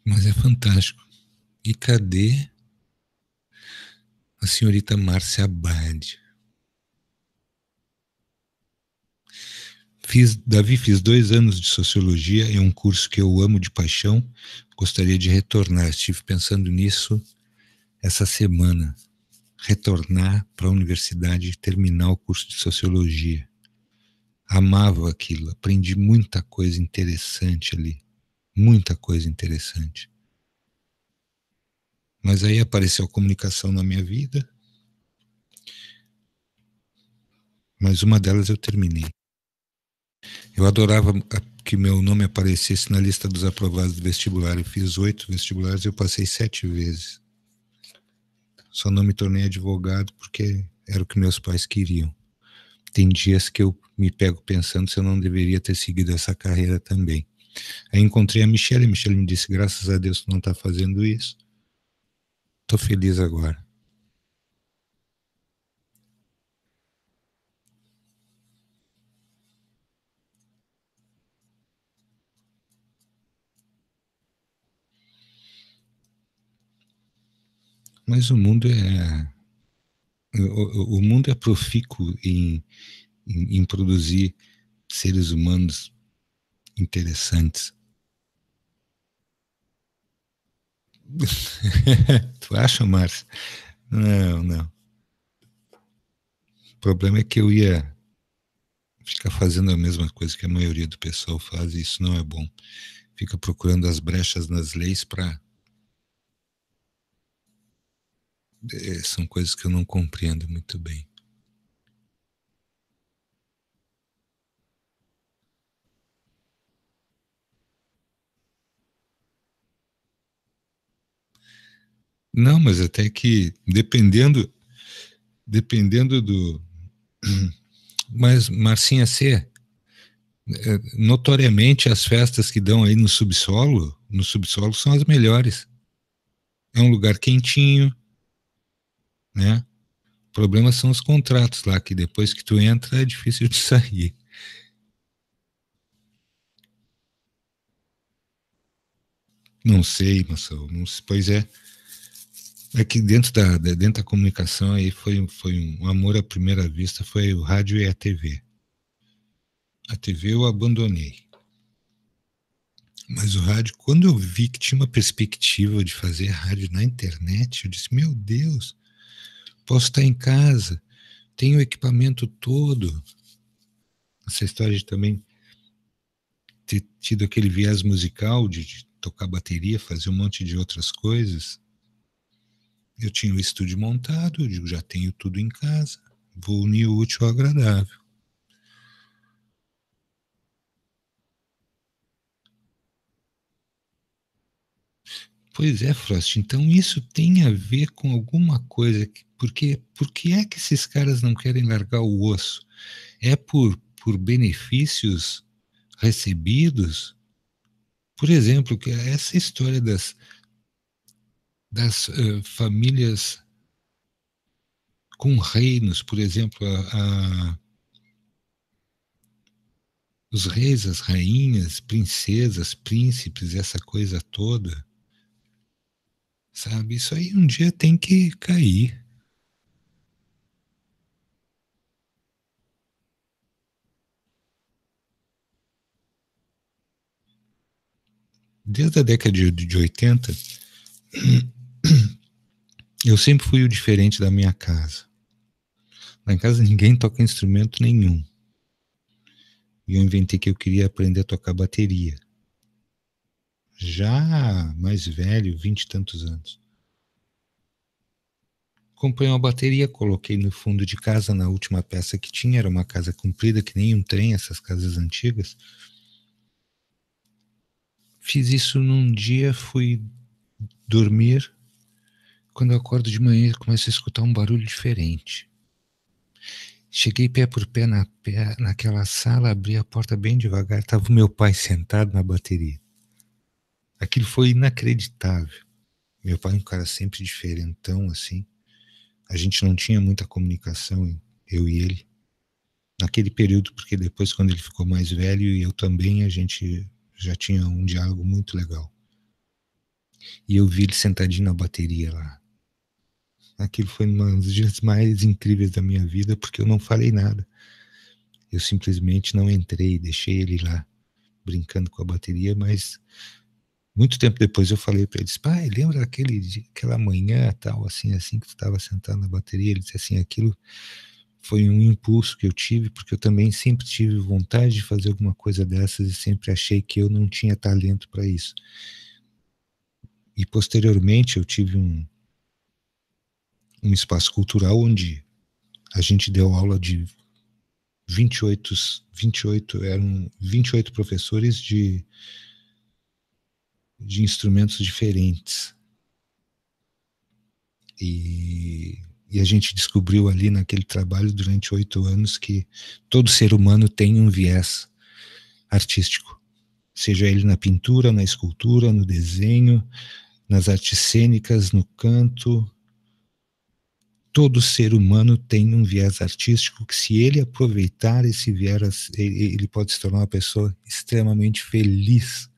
Mas é fantástico. E cadê a senhorita Márcia Abad? Davi, fiz 2 anos de sociologia, é um curso que eu amo de paixão, gostaria de retornar. Estive pensando nisso essa semana. Retornar para a universidade e terminar o curso de sociologia. Amava aquilo, aprendi muita coisa interessante ali. Muita coisa interessante. Mas aí apareceu a comunicação na minha vida. Mas uma delas eu terminei. Eu adorava que meu nome aparecesse na lista dos aprovados do vestibular. Eu fiz 8 vestibulares e eu passei 7 vezes. Só não me tornei advogado porque era o que meus pais queriam. Tem dias que eu me pego pensando se eu não deveria ter seguido essa carreira também. Aí encontrei a Michelle me disse, graças a Deus tu não está fazendo isso. Estou feliz agora. Mas o mundo o mundo é profícuo em produzir seres humanos interessantes. Tu acha, Márcio? Não. O problema é que eu ia ficar fazendo a mesma coisa que a maioria do pessoal faz e isso não é bom. Fica procurando as brechas nas leis para... são coisas que eu não compreendo muito bem. Não, mas até que dependendo do... Mas, Marcinha C., notoriamente as festas que dão aí no subsolo são as melhores. É um lugar quentinho, né? O problema são os contratos lá, que depois que tu entra é difícil de sair. Não sei, Marcelo, pois é. É que dentro da comunicação aí foi um amor à primeira vista, foi o rádio e a TV. A TV eu abandonei. Mas o rádio, quando eu vi que tinha uma perspectiva de fazer rádio na internet, eu disse, meu Deus, posso estar em casa, tenho o equipamento todo. Essa história de também ter tido aquele viés musical de tocar bateria, fazer um monte de outras coisas. Eu tinha o estúdio montado, eu digo, já tenho tudo em casa, vou unir o útil ao agradável. Pois é, Frost, então isso tem a ver com alguma coisa, porque por que é que esses caras não querem largar o osso? É por por benefícios recebidos. Por exemplo, que essa história das famílias com reinos, por exemplo, os reis, as rainhas, princesas, príncipes, essa coisa toda, sabe? Isso aí um dia tem que cair. Desde a década de 80, eu sempre fui o diferente da minha casa. Lá em casa ninguém toca instrumento nenhum. E eu inventei que eu queria aprender a tocar bateria. Já mais velho, 20 e tantos anos. Comprei uma bateria, coloquei no fundo de casa, na última peça que tinha, era uma casa comprida, que nem um trem, essas casas antigas. Fiz isso num dia, fui dormir. Quando eu acordo de manhã, começo a escutar um barulho diferente. Cheguei pé por pé, naquela sala, abri a porta bem devagar, estava o meu pai sentado na bateria. Aquilo foi inacreditável. Meu pai é um cara sempre diferentão, assim. A gente não tinha muita comunicação, eu e ele, naquele período, porque depois, quando ele ficou mais velho, e eu também, a gente já tinha um diálogo muito legal. E eu vi ele sentadinho na bateria lá. Aquilo foi um dos dias mais incríveis da minha vida, porque eu não falei nada. Eu simplesmente não entrei, deixei ele lá, brincando com a bateria, mas muito tempo depois eu falei para ele, pai, lembra aquela manhã, tal, assim, que tu estava sentado na bateria? Ele disse assim, aquilo foi um impulso que eu tive, porque eu também sempre tive vontade de fazer alguma coisa dessas e sempre achei que eu não tinha talento para isso. E posteriormente eu tive um espaço cultural onde a gente deu aula de 28 eram 28 professores de instrumentos diferentes. E a gente descobriu ali naquele trabalho durante 8 anos que todo ser humano tem um viés artístico, seja ele na pintura, na escultura, no desenho, nas artes cênicas, no canto. Todo ser humano tem um viés artístico que, se ele aproveitar esse viés, ele pode se tornar uma pessoa extremamente feliz,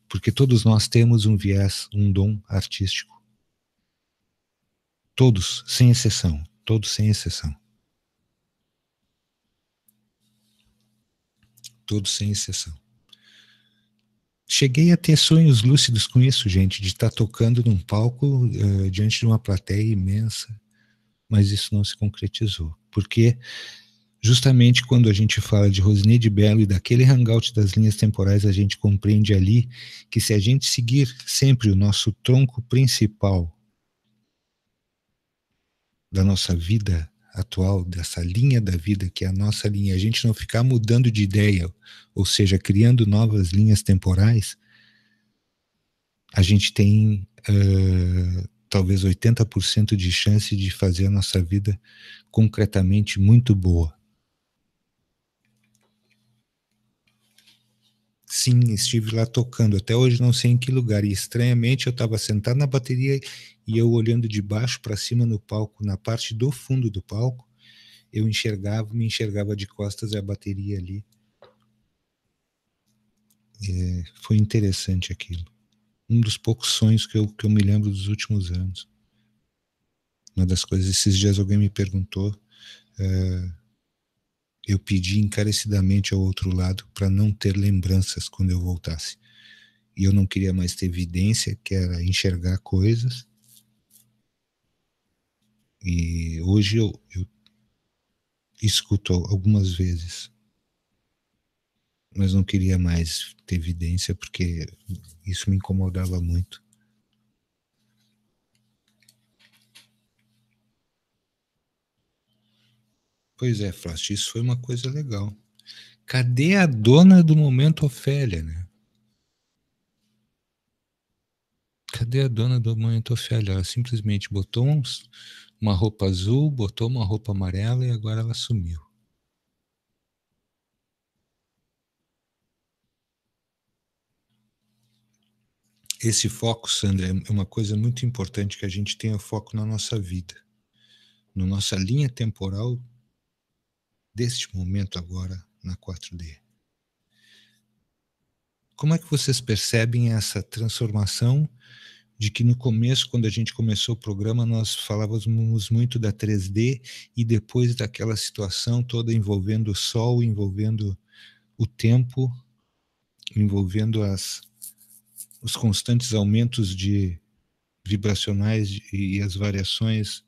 porque todos nós temos um viés, um dom artístico. Todos, sem exceção. Todos, sem exceção. Todos, sem exceção. Cheguei a ter sonhos lúcidos com isso, gente, de estar tocando num palco diante de uma plateia imensa, mas isso não se concretizou, porque justamente quando a gente fala de Rosny de Bello e daquele hangout das linhas temporais, a gente compreende ali que, se a gente seguir sempre o nosso tronco principal da nossa vida atual, dessa linha da vida que é a nossa linha, a gente não ficar mudando de ideia, ou seja, criando novas linhas temporais, a gente tem talvez 80% de chance de fazer a nossa vida concretamente muito boa. Sim, estive lá tocando, até hoje não sei em que lugar, e estranhamente eu estava sentado na bateria e eu olhando de baixo para cima no palco, na parte do fundo do palco, eu me enxergava de costas e a bateria ali. Foi interessante aquilo. Um dos poucos sonhos que eu me lembro dos últimos anos. Uma das coisas, esses dias alguém me perguntou, eu pedi encarecidamente ao outro lado para não ter lembranças quando eu voltasse. E eu não queria mais ter evidência, que era enxergar coisas. E hoje eu escuto algumas vezes, mas não queria mais ter evidência, porque isso me incomodava muito. Pois é, Frost, isso foi uma coisa legal. Cadê a dona do momento Ofélia, né? Cadê a dona do momento Ofélia? Ela simplesmente botou uma roupa azul, botou uma roupa amarela e agora ela sumiu. Esse foco, Sandra, é uma coisa muito importante, que a gente tenha foco na nossa vida, na nossa linha temporal deste momento agora na 4D. Como é que vocês percebem essa transformação de que no começo, quando a gente começou o programa, nós falávamos muito da 3D e depois daquela situação toda envolvendo o Sol, envolvendo o tempo, envolvendo os constantes aumentos de vibracionais e as variações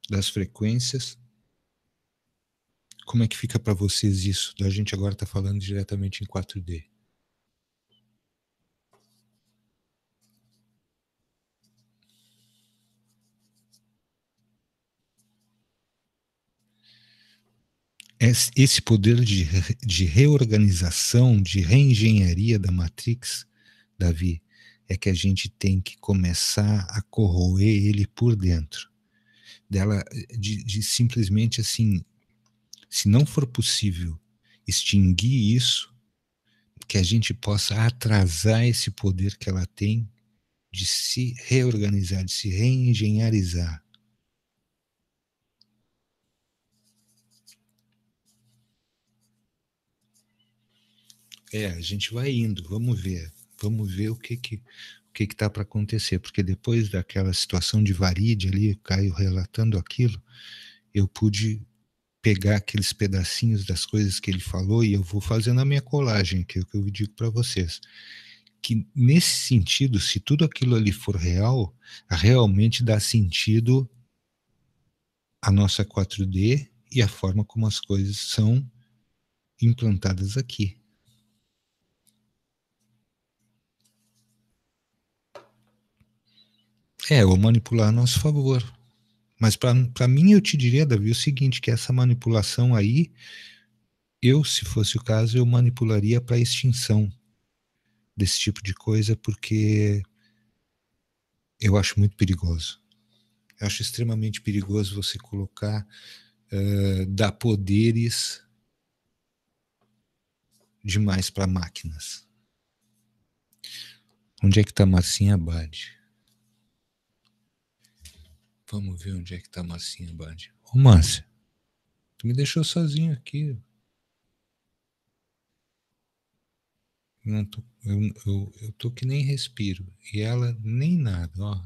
das frequências. Como é que fica para vocês isso? A gente agora está falando diretamente em 4D. Esse poder de reorganização, de reengenharia da Matrix, Davi, é que a gente tem que começar a corroer ele por dentro. De simplesmente assim, se não for possível extinguir isso, que a gente possa atrasar esse poder que ela tem de se reorganizar, de se reengenharizar. A gente vai indo, vamos ver o que está para acontecer, porque depois daquela situação de Varide ali, Caio relatando aquilo, eu pude pegar aqueles pedacinhos das coisas que ele falou e eu vou fazendo a minha colagem, que é o que eu digo para vocês, que nesse sentido, se tudo aquilo ali for real, realmente dá sentido a nossa 4D e a forma como as coisas são implantadas aqui. Ou manipular a nosso favor. Mas para mim eu te diria, Davi, o seguinte, que essa manipulação aí, eu, se fosse o caso, eu manipularia para a extinção desse tipo de coisa, porque eu acho muito perigoso. Eu acho extremamente perigoso você colocar, dar poderes demais para máquinas. Onde é que está Marcinha Abad? Vamos ver onde é que está Marcinha Abad. Ô, Márcia, tu me deixou sozinho aqui. Não tô, eu tô que nem respiro. E ela nem nada, ó.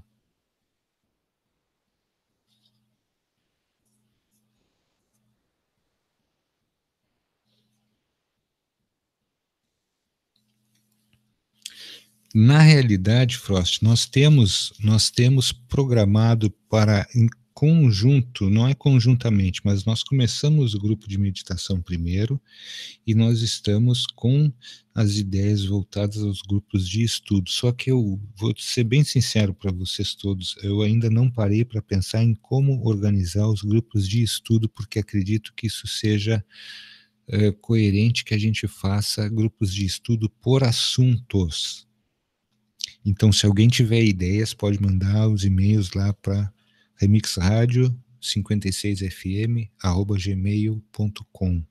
Na realidade, Frost, nós temos programado para, em conjunto, não é conjuntamente, mas nós começamos o grupo de meditação primeiro e nós estamos com as ideias voltadas aos grupos de estudo. Só que eu vou ser bem sincero para vocês todos, eu ainda não parei para pensar em como organizar os grupos de estudo, porque acredito que isso seja coerente, que a gente faça grupos de estudo por assuntos. Então, se alguém tiver ideias, pode mandar os e-mails lá para remixradio56fm@gmail.com.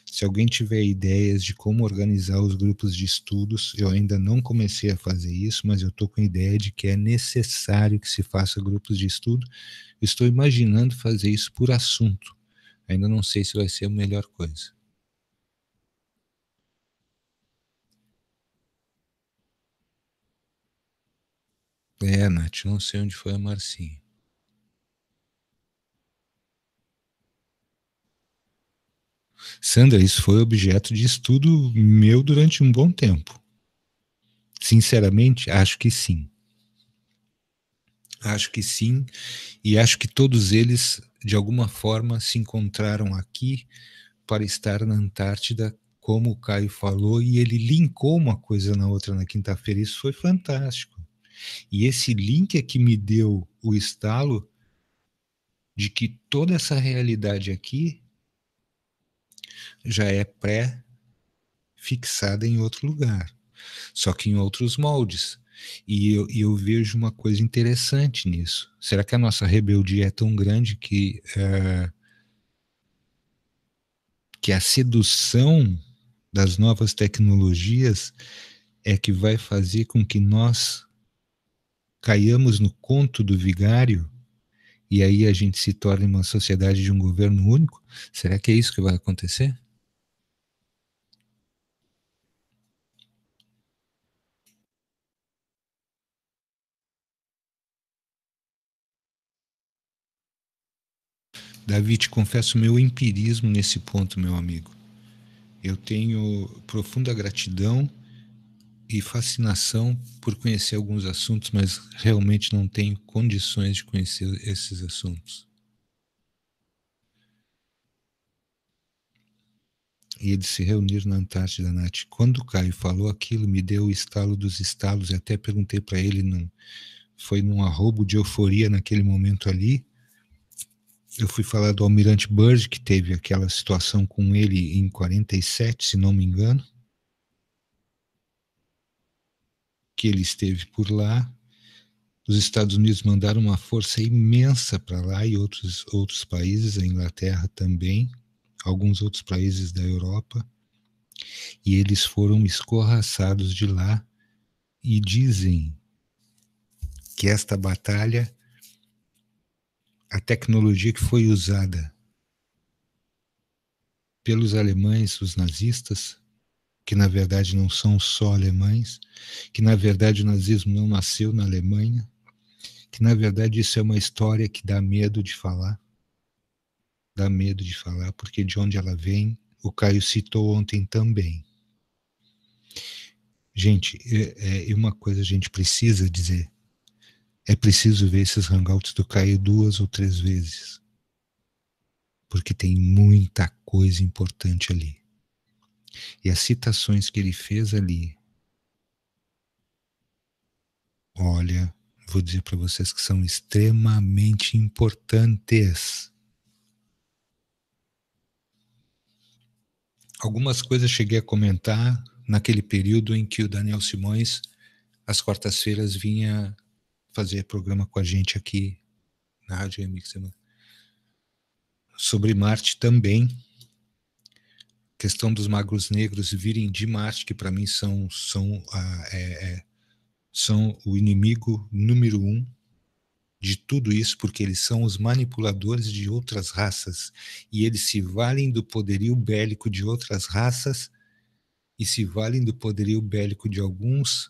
Se alguém tiver ideias de como organizar os grupos de estudos, eu ainda não comecei a fazer isso, mas eu estou com a ideia de que é necessário que se faça grupos de estudo. Eu estou imaginando fazer isso por assunto. Ainda não sei se vai ser a melhor coisa. Nath, não sei onde foi a Marcinha. Sandra, isso foi objeto de estudo meu durante um bom tempo. Sinceramente, acho que sim. Acho que sim, e acho que todos eles, de alguma forma, se encontraram aqui para estar na Antártida, como o Caio falou, e ele linkou uma coisa na outra na quinta-feira. Isso foi fantástico. E esse link é que me deu o estalo de que toda essa realidade aqui já é pré-fixada em outro lugar, só que em outros moldes. E eu vejo uma coisa interessante nisso. Será que a nossa rebeldia é tão grande que a sedução das novas tecnologias é que vai fazer com que nós caiamos no conto do vigário e aí a gente se torne uma sociedade de um governo único? Será que é isso que vai acontecer? Davi, te confesso meu empirismo nesse ponto, meu amigo. Eu tenho profunda gratidão e fascinação por conhecer alguns assuntos, mas realmente não tenho condições de conhecer esses assuntos. E eles se reuniram na Antártida, Nath. Quando o Caio falou aquilo, me deu o estalo dos estalos, e até perguntei para ele, foi num arrobo de euforia naquele momento ali. Eu fui falar do Almirante Byrd, que teve aquela situação com ele em 47, se não me engano, que ele esteve por lá. Os Estados Unidos mandaram uma força imensa para lá e outros países, a Inglaterra também, alguns outros países da Europa, e eles foram escorraçados de lá e dizem que esta batalha, a tecnologia que foi usada pelos alemães, os nazistas, que na verdade não são só alemães, que na verdade o nazismo não nasceu na Alemanha, que na verdade isso é uma história que dá medo de falar, porque de onde ela vem, o Caio citou ontem também. Gente, uma coisa a gente precisa dizer, é preciso ver esses hangouts do Caio 2 ou 3 vezes, porque tem muita coisa importante ali. E as citações que ele fez ali, olha, vou dizer para vocês que são extremamente importantes. Algumas coisas cheguei a comentar naquele período em que o Daniel Simões, às quartas-feiras, vinha fazer programa com a gente aqui na Rádio Remix. Sobre Marte também, questão dos magos negros virem de Marte, que para mim são o inimigo número 1 de tudo isso, porque eles são os manipuladores de outras raças e eles se valem do poderio bélico de outras raças e se valem do poderio bélico de alguns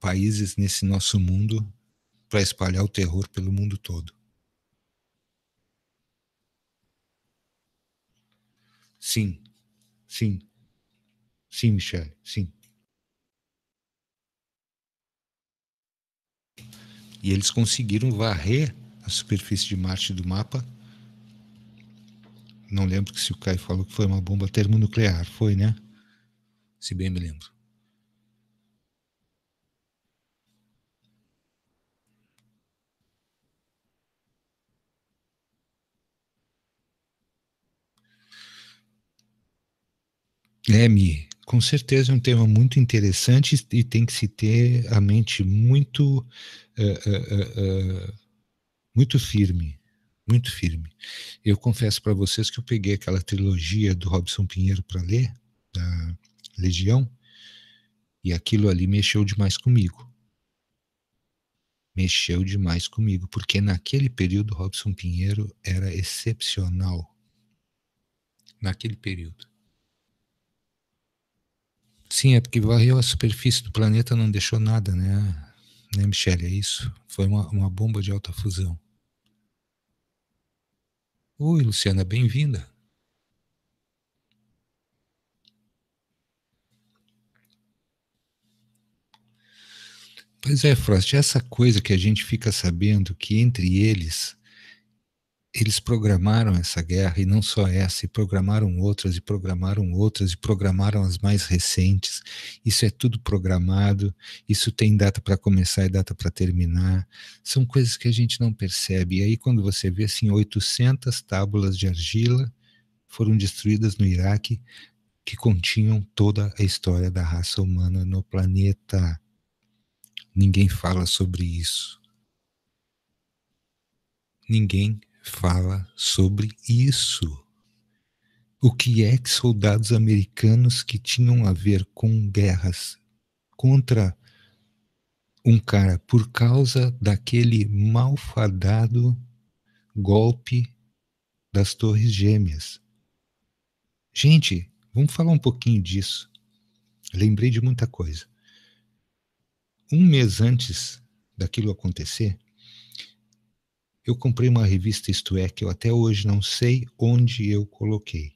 países nesse nosso mundo para espalhar o terror pelo mundo todo. Sim, sim, sim, Michele, sim. E eles conseguiram varrer a superfície de Marte do mapa. Não lembro se o Caio falou que foi uma bomba termonuclear. Foi, né? Se bem me lembro. Mi, com certeza é um tema muito interessante e tem que se ter a mente muito muito firme, muito firme. Eu confesso para vocês que eu peguei aquela trilogia do Robson Pinheiro para ler, da Legião, e aquilo ali mexeu demais comigo. Mexeu demais comigo, porque naquele período Robson Pinheiro era excepcional. Naquele período. Sim, é porque varreu a superfície do planeta, não deixou nada, né? Né, Michele? É isso. Foi uma bomba de alta fusão. Oi, Luciana, bem-vinda. Pois é, Frost, essa coisa que a gente fica sabendo que entre eles programaram essa guerra, e não só essa, e programaram outras, e programaram outras, e programaram as mais recentes. Isso é tudo programado, isso tem data para começar e data para terminar. São coisas que a gente não percebe. E aí quando você vê assim, 800 tábuas de argila foram destruídas no Iraque, que continham toda a história da raça humana no planeta. Ninguém fala sobre isso. Ninguém fala sobre isso. O que é que soldados americanos que tinham a ver com guerras contra um cara por causa daquele malfadado golpe das Torres Gêmeas. Gente, vamos falar um pouquinho disso. Lembrei de muita coisa. Um mês antes daquilo acontecer, eu comprei uma revista Isto É, que eu até hoje não sei onde eu coloquei,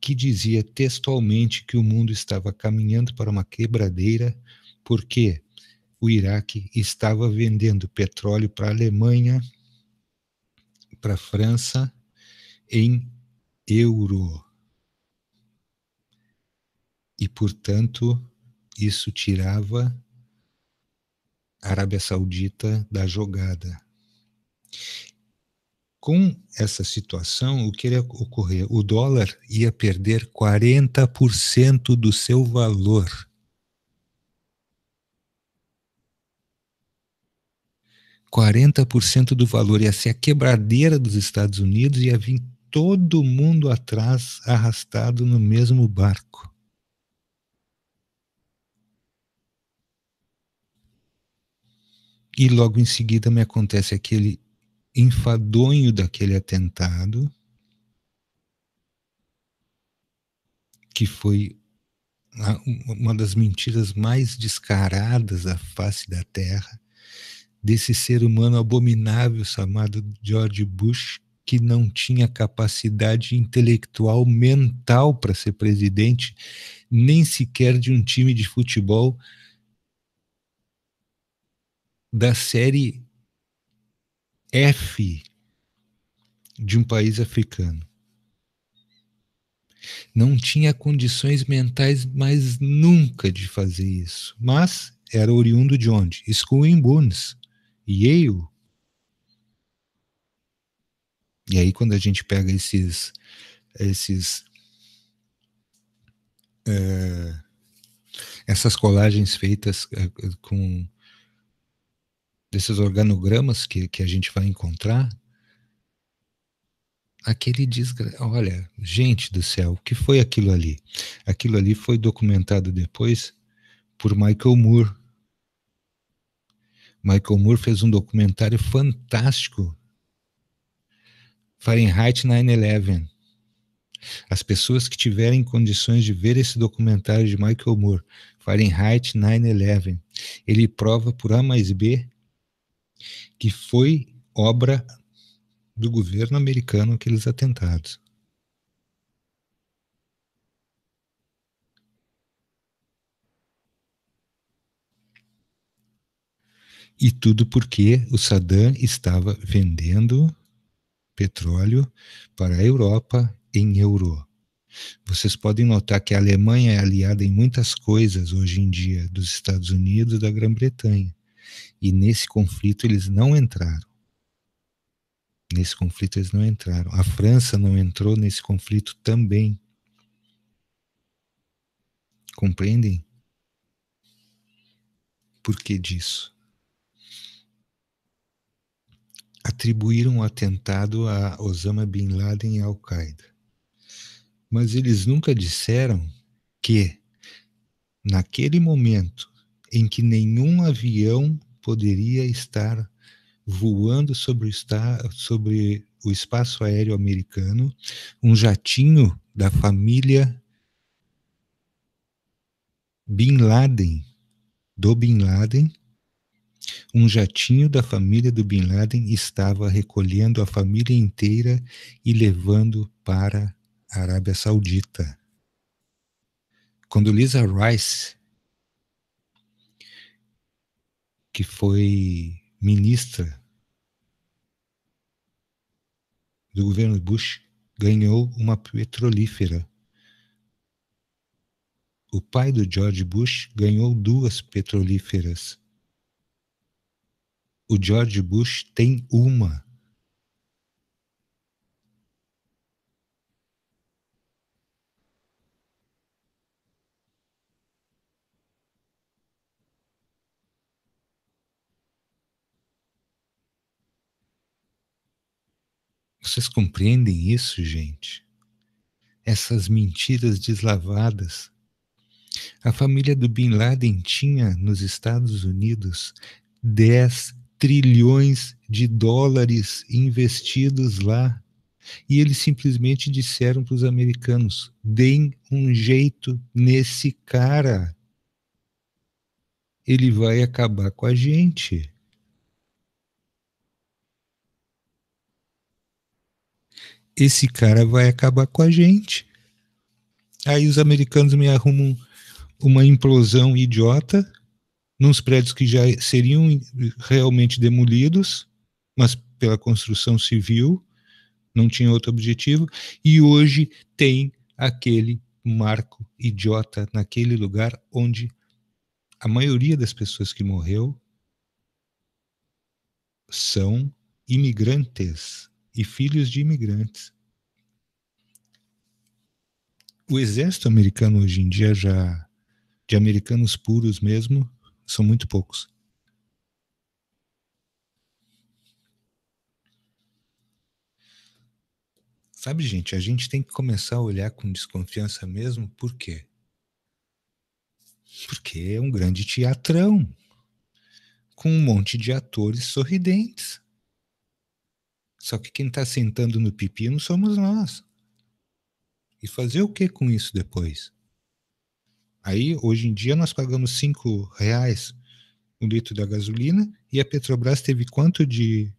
que dizia textualmente que o mundo estava caminhando para uma quebradeira porque o Iraque estava vendendo petróleo para a Alemanha, para a França, em euro. E, portanto, isso tirava a Arábia Saudita da jogada. Com essa situação, o que iria ocorrer? O dólar ia perder 40% do seu valor. 40% do valor ia ser a quebradeira dos Estados Unidos e ia vir todo mundo atrás, arrastado no mesmo barco. E logo em seguida me acontece aquele enfadonho daquele atentado, que foi uma das mentiras mais descaradas da face da Terra, desse ser humano abominável chamado George Bush, que não tinha capacidade intelectual mental para ser presidente, nem sequer de um time de futebol da série F de um país africano. Não tinha condições mentais mais nunca de fazer isso, mas era oriundo de onde? School in Bones, Yale. E aí quando a gente pega essas colagens feitas com desses organogramas que a gente vai encontrar, olha, gente do céu, o que foi aquilo ali? Aquilo ali foi documentado depois por Michael Moore. Michael Moore fez um documentário fantástico, Fahrenheit 9/11. As pessoas que tiverem condições de ver esse documentário de Michael Moore, Fahrenheit 9/11, ele prova por A mais B que foi obra do governo americano aqueles atentados. E tudo porque o Saddam estava vendendo petróleo para a Europa em euro. Vocês podem notar que a Alemanha é aliada em muitas coisas hoje em dia dos Estados Unidos e da Grã-Bretanha. E nesse conflito eles não entraram. Nesse conflito eles não entraram. A França não entrou nesse conflito também. Compreendem? Por que disso? Atribuíram o atentado a Osama Bin Laden e Al-Qaeda. Mas eles nunca disseram que, naquele momento em que nenhum avião poderia estar voando sobre o espaço aéreo americano, um jatinho da família Bin Laden, um jatinho da família do Bin Laden estava recolhendo a família inteira e levando para a Arábia Saudita. Quando Lisa Rice, que foi ministra do governo Bush, ganhou uma petrolífera. O pai do George Bush ganhou 2 petrolíferas. O George Bush tem uma. Vocês compreendem isso, gente? Essas mentiras deslavadas. A família do Bin Laden tinha nos Estados Unidos 10 trilhões de dólares investidos lá. E eles simplesmente disseram para os americanos: deem um jeito nesse cara. Ele vai acabar com a gente. Esse cara vai acabar com a gente. Aí os americanos me arrumam uma implosão idiota nos prédios que já seriam realmente demolidos, mas pela construção civil, não tinha outro objetivo, e hoje tem aquele marco idiota naquele lugar onde a maioria das pessoas que morreu são imigrantes e filhos de imigrantes. O exército americano hoje em dia já, de americanos puros mesmo, são muito poucos. Sabe, gente, a gente tem que começar a olhar com desconfiança mesmo, por quê? Porque é um grande teatrão, com um monte de atores sorridentes. Só que quem está sentando no pepino somos nós. E fazer o que com isso depois? Aí, hoje em dia, nós pagamos R$ 5 o litro da gasolina e a Petrobras teve quanto de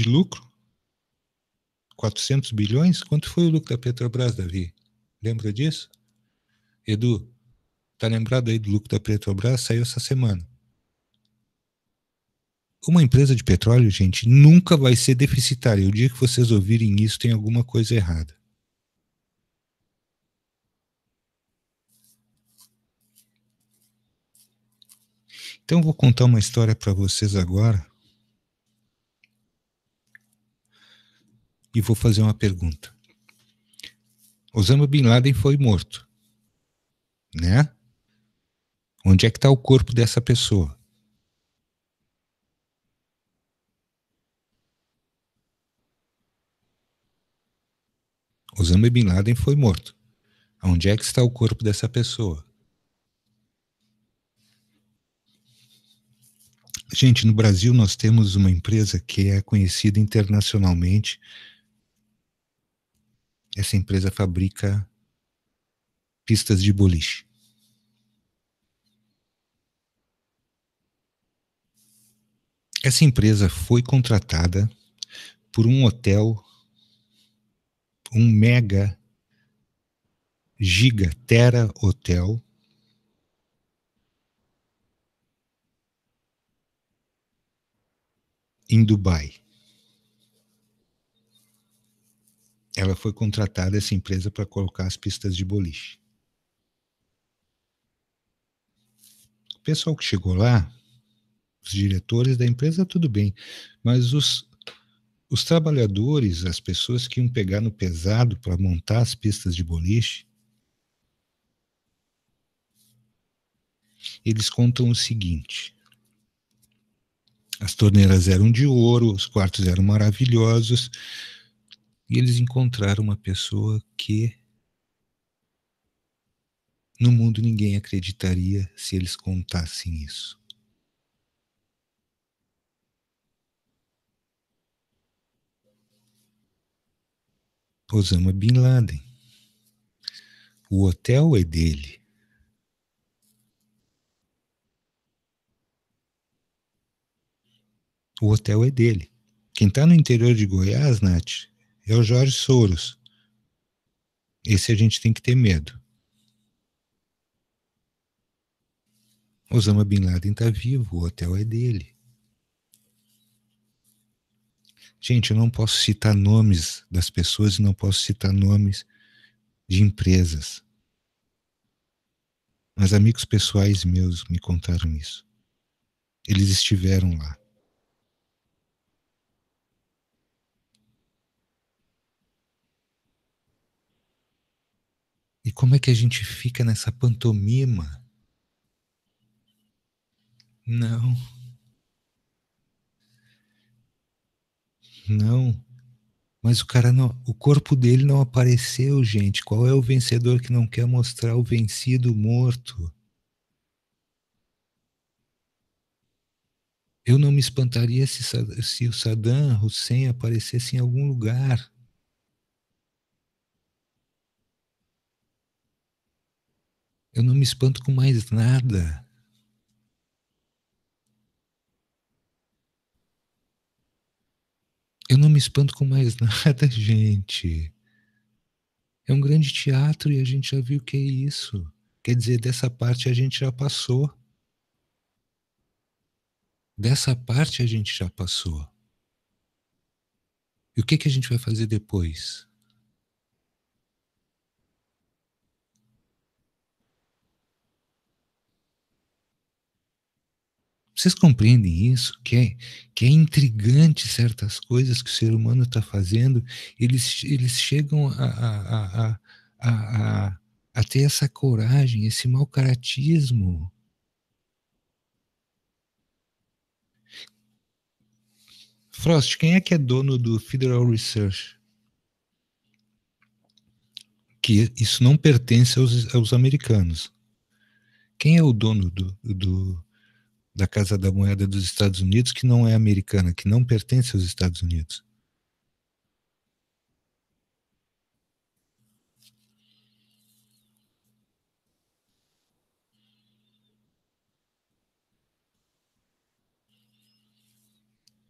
lucro? 400 bilhões? Quanto foi o lucro da Petrobras, Davi? Lembra disso? Edu, tá lembrado aí do lucro da Petrobras? Saiu essa semana. Uma empresa de petróleo, gente, nunca vai ser deficitária. O dia que vocês ouvirem isso, tem alguma coisa errada. Então, eu vou contar uma história para vocês agora e vou fazer uma pergunta. Osama Bin Laden foi morto, né? Onde é que está o corpo dessa pessoa? Osama Bin Laden foi morto. Onde é que está o corpo dessa pessoa? Gente, no Brasil nós temos uma empresa que é conhecida internacionalmente. Essa empresa fabrica pistas de boliche. Essa empresa foi contratada por um hotel, um mega, giga, tera hotel, em Dubai. Ela foi contratada, essa empresa, para colocar as pistas de boliche. O pessoal que chegou lá, os diretores da empresa, tudo bem, mas os trabalhadores, as pessoas que iam pegar no pesado para montar as pistas de boliche, eles contam o seguinte: as torneiras eram de ouro, os quartos eram maravilhosos, e eles encontraram uma pessoa que no mundo ninguém acreditaria se eles contassem isso. Osama Bin Laden. O hotel é dele. O hotel é dele. Quem está no interior de Goiás, Nath, é o Jorge Soros. Esse a gente tem que ter medo. Osama Bin Laden está vivo, o hotel é dele. Gente, eu não posso citar nomes das pessoas e não posso citar nomes de empresas. Mas amigos pessoais meus me contaram isso. Eles estiveram lá. E como é que a gente fica nessa pantomima? Não, não. Mas o cara não, o corpo dele não apareceu, gente. Qual é o vencedor que não quer mostrar o vencido morto? Eu não me espantaria se o Saddam Hussein aparecesse em algum lugar. Eu não me espanto com mais nada. Eu não me espanto com mais nada, gente. É um grande teatro e a gente já viu o que é isso. Quer dizer, dessa parte a gente já passou. Dessa parte a gente já passou. E o que que a gente vai fazer depois? Vocês compreendem isso? Que é intrigante certas coisas que o ser humano está fazendo. Eles chegam a ter essa coragem, esse mau caratismo. Frost, quem é que é dono do Federal Research? Que isso não pertence aos americanos. Quem é o dono da Casa da Moeda dos Estados Unidos que não é americana, que não pertence aos Estados Unidos?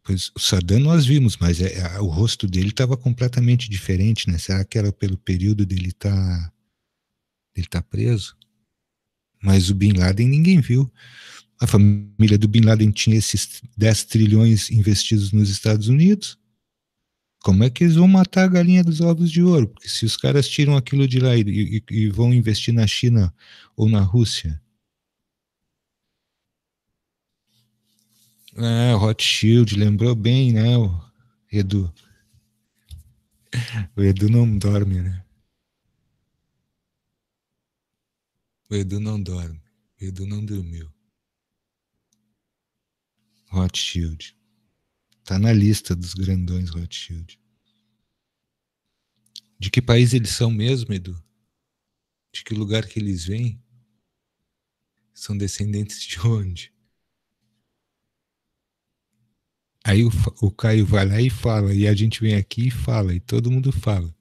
Pois o Saddam nós vimos, mas o rosto dele estava completamente diferente, né? Será que era pelo período dele tá preso? Mas o Bin Laden ninguém viu. A família do Bin Laden tinha esses 10 trilhões investidos nos Estados Unidos. Como é que eles vão matar a galinha dos ovos de ouro? Porque se os caras tiram aquilo de lá e vão investir na China ou na Rússia. É, Rothschild, lembrou bem, né, o Edu? O Edu não dorme, né? O Edu não dorme. O Edu não dormiu. Rothschild. Tá na lista dos grandões Rothschild. De que país eles são mesmo, Edu? De que lugar que eles vêm? São descendentes de onde? Aí o Caio vai lá e fala, e a gente vem aqui e fala, e todo mundo fala.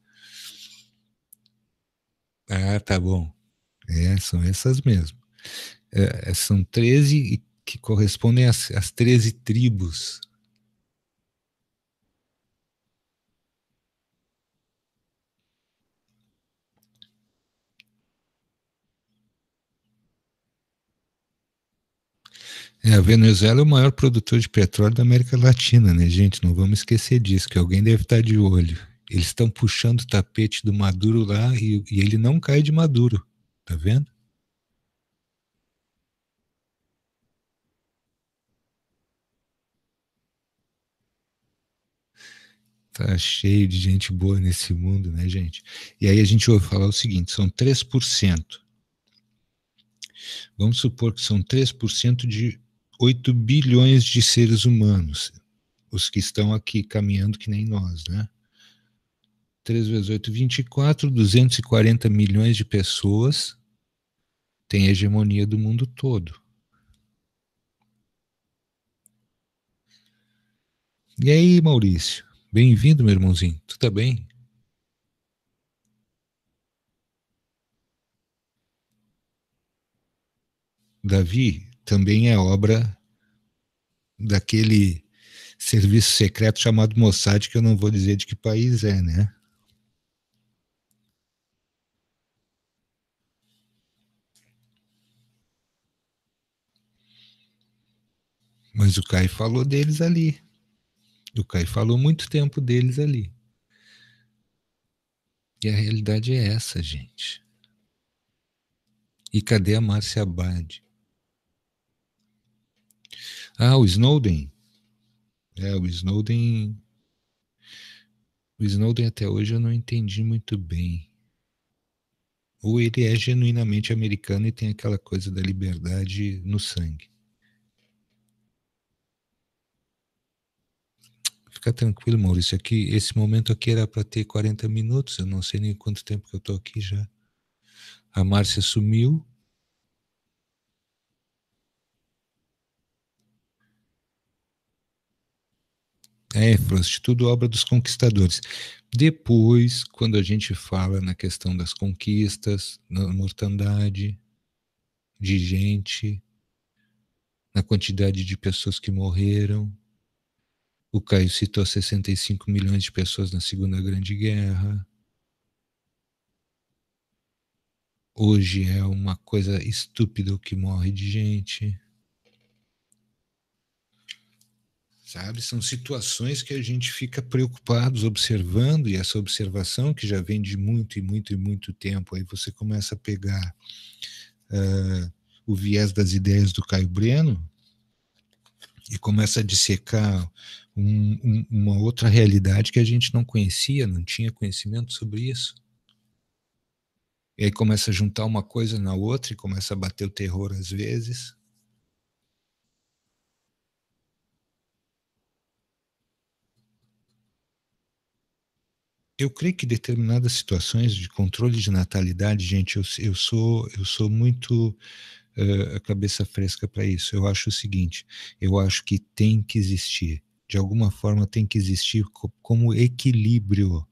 Ah, tá bom. É, são essas mesmo. São 13 que correspondem às 13 tribos. A Venezuela é o maior produtor de petróleo da América Latina, né, gente? Não vamos esquecer disso, que alguém deve estar de olho. Eles estão puxando o tapete do Maduro lá e ele não cai de Maduro, tá vendo? Tá cheio de gente boa nesse mundo, né, gente? E aí a gente ouve falar o seguinte: são 3%. Vamos supor que são 3% de 8 bilhões de seres humanos, os que estão aqui caminhando que nem nós, né? 3 vezes 8, 24, 240 milhões de pessoas têm a hegemonia do mundo todo. E aí, Maurício? Bem-vindo, meu irmãozinho. Tu tá bem? Davi também é obra daquele serviço secreto chamado Mossad, que eu não vou dizer de que país é, né? Mas o Caio falou deles ali. O Caio falou muito tempo deles ali. E a realidade é essa, gente. E cadê a Márcia Abad? Ah, o Snowden. O Snowden. O Snowden até hoje eu não entendi muito bem. Ou ele é genuinamente americano e tem aquela coisa da liberdade no sangue. ficar tranquilo, Maurício. Aqui, esse momento aqui era para ter 40 minutos. Eu não sei nem quanto tempo que eu estou aqui já. A Márcia sumiu. Frost, tudo obra dos conquistadores. Depois, quando a gente fala na questão das conquistas, na mortandade de gente, na quantidade de pessoas que morreram, o Caio citou 65 milhões de pessoas na Segunda Grande Guerra. Hoje é uma coisa estúpida o que morre de gente. Sabe? São situações que a gente fica preocupados observando, e essa observação que já vem de muito e muito e muito tempo, aí você começa a pegar o viés das ideias do Caio Breno e começa a dissecar uma outra realidade que a gente não conhecia, não tinha conhecimento sobre isso. E aí começa a juntar uma coisa na outra e começa a bater o terror às vezes. Eu creio que determinadas situações de controle de natalidade, gente, eu sou muito a cabeça fresca para isso. Eu acho o seguinte, eu acho que tem que existir, de alguma forma tem que existir como equilíbrio,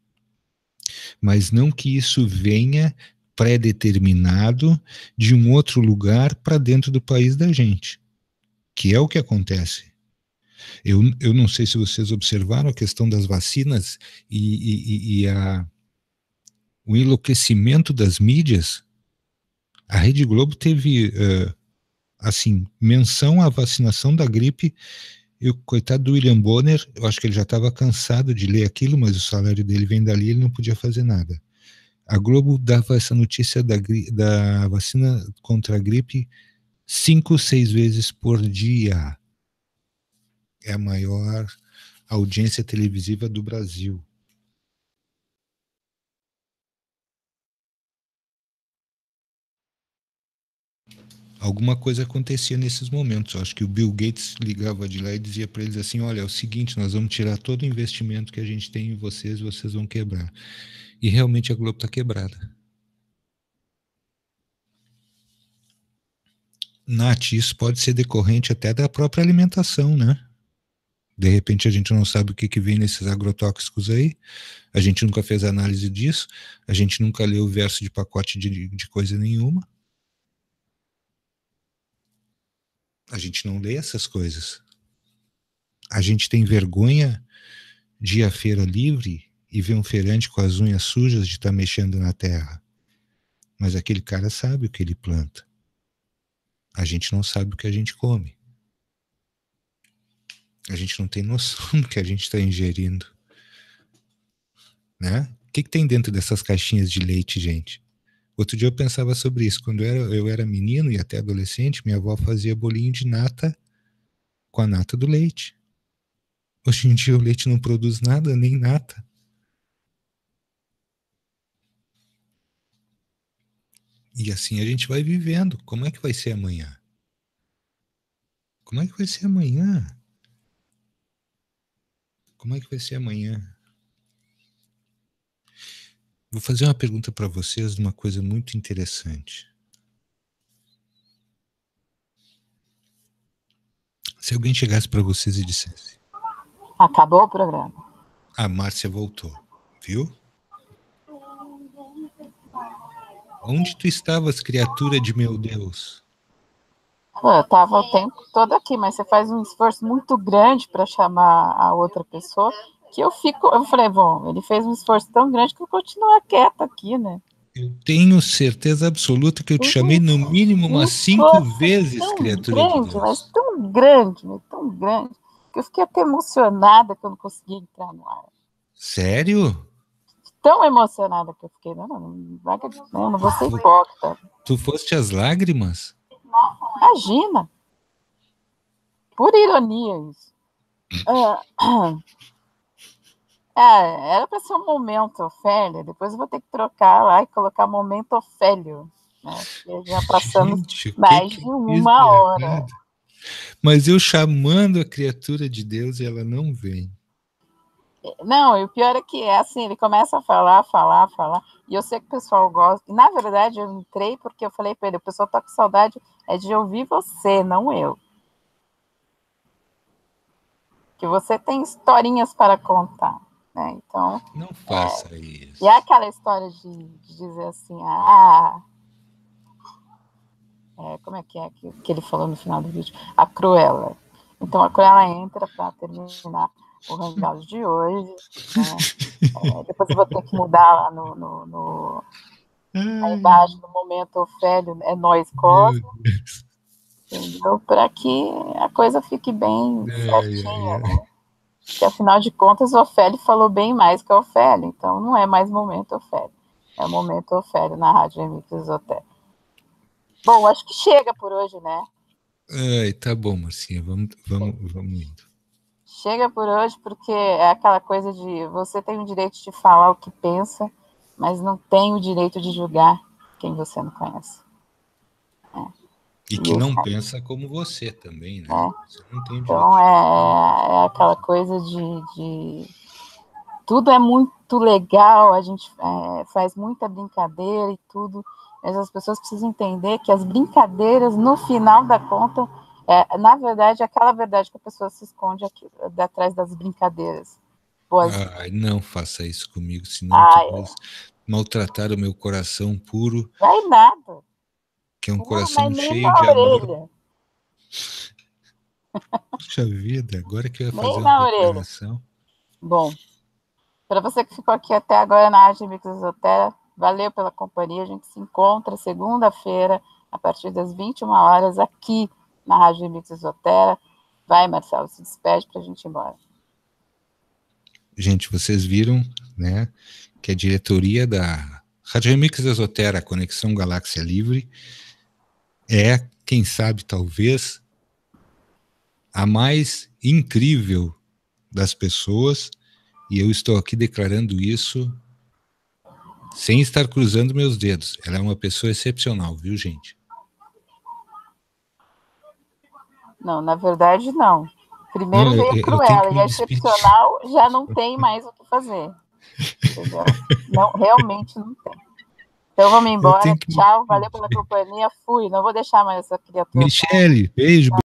mas não que isso venha pré-determinado de um outro lugar para dentro do país da gente, que é o que acontece. Eu não sei se vocês observaram a questão das vacinas e o enlouquecimento das mídias. A Rede Globo teve, assim, menção à vacinação da gripe, e o coitado do William Bonner, eu acho que ele já estava cansado de ler aquilo, mas o salário dele vem dali, ele não podia fazer nada. A Globo dava essa notícia da vacina contra a gripe 5, 6 vezes por dia. É a maior audiência televisiva do Brasil. Alguma coisa acontecia nesses momentos. Eu acho que o Bill Gates ligava de lá e dizia para eles assim, olha, é o seguinte, nós vamos tirar todo o investimento que a gente tem em vocês vão quebrar. E realmente a Globo está quebrada. Nath, isso pode ser decorrente até da própria alimentação, né? De repente a gente não sabe o que vem nesses agrotóxicos aí, a gente nunca fez análise disso, a gente nunca leu o verso de pacote de coisa nenhuma. A gente não lê essas coisas. A gente tem vergonha de ir à feira livre e ver um feirante com as unhas sujas de estar mexendo na terra. Mas aquele cara sabe o que ele planta. A gente não sabe o que a gente come. A gente não tem noção do que a gente está ingerindo. Né? O que tem dentro dessas caixinhas de leite, gente? Outro dia eu pensava sobre isso. Quando eu era menino e até adolescente, minha avó fazia bolinho de nata com a nata do leite. Hoje em dia o leite não produz nada, nem nata. E assim a gente vai vivendo. Como é que vai ser amanhã? Como é que vai ser amanhã? Como é que vai ser amanhã? Vou fazer uma pergunta para vocês de uma coisa muito interessante. Se alguém chegasse para vocês e dissesse... Acabou o programa. A Márcia voltou, viu? Onde tu estavas, criatura de meu Deus? Eu estava o tempo todo aqui, mas você faz um esforço muito grande para chamar a outra pessoa, que eu falei, bom, ele fez um esforço tão grande que eu continuo quieta aqui, né? Eu tenho certeza absoluta que eu te chamei no mínimo umas 5 vezes, criatura grande, de Deus. Mas tão grande, que eu fiquei até emocionada que eu não consegui entrar no ar. Sério? Tão emocionada que eu fiquei, não vou ser hipócrita. Tu foste às lágrimas? Imagina! Por ironia isso. Era para ser um momento Ofélia, depois eu vou ter que trocar lá e colocar momento Ofélio, né? Porque já passamos mais de uma hora. Mas eu chamando a criatura de Deus e ela não vem. Não, e o pior é que é assim, ele começa a falar, e eu sei que o pessoal gosta. E, na verdade, eu entrei porque eu falei para ele, o pessoal tá com saudade de ouvir você, não eu. Que você tem historinhas para contar, né? Então, Não faça e é isso. aquela história de dizer assim, como é que ele falou no final do vídeo? A Cruella. Então, a Cruella entra para terminar o Hangout de hoje, né? Depois eu vou ter que mudar lá aí embaixo, no momento Ofélio, é nós Meu Cosmo, Deus. entendeu? Para que a coisa fique bem Ai, ai, certinha, ai. né? Porque, afinal de contas, o Ofélio falou bem mais que a Ofélio, então não é mais momento Ofélio. É o momento Ofélio na Rádio Remix Esotérico. Bom, acho que chega por hoje, né? Ai, tá bom, Marcinha, vamos indo. Chega por hoje porque é aquela coisa de você tem o direito de falar o que pensa, mas não tem o direito de julgar quem você não conhece. E E que esse, não pensa como você também, né? né? Você não tem o direito Então de falar. é aquela coisa de tudo é muito legal, a gente faz muita brincadeira e tudo, mas as pessoas precisam entender que as brincadeiras, no final da conta, na verdade, é aquela verdade que a pessoa se esconde aqui, atrás das brincadeiras. Boas. Ai, não faça isso comigo, senão tu Ai, vai maltratar o meu coração puro, vai nada. que é um Puro, mas coração nem cheio na de amor. orelha. Puxa vida, agora que eu ia Nem fazer uma na orelha. declaração. Bom, para você que ficou aqui até agora na Arte Mix Esotera, valeu pela companhia. A gente se encontra segunda-feira, a partir das 21 horas, aqui na Rádio Mix Esotera. Vai, Marcelo, se despede para a gente ir embora. Gente, vocês viram, né, que a diretoria da Rádio Remix Esotera, Conexão Galáxia Livre, é, quem sabe, talvez, a mais incrível das pessoas, e eu estou aqui declarando isso sem estar cruzando meus dedos. Ela é uma pessoa excepcional, viu, gente? Não, na verdade, não. Não, Primeiro veio a eu tenho Cruella, que e me a despedir. excepcional já não tem mais o que fazer. Entendeu? Não, realmente não tem. Então vamos Eu embora. tenho que me Tchau, valeu pela despedir. companhia. Fui. Não vou deixar mais essa criatura. Michele, beijo.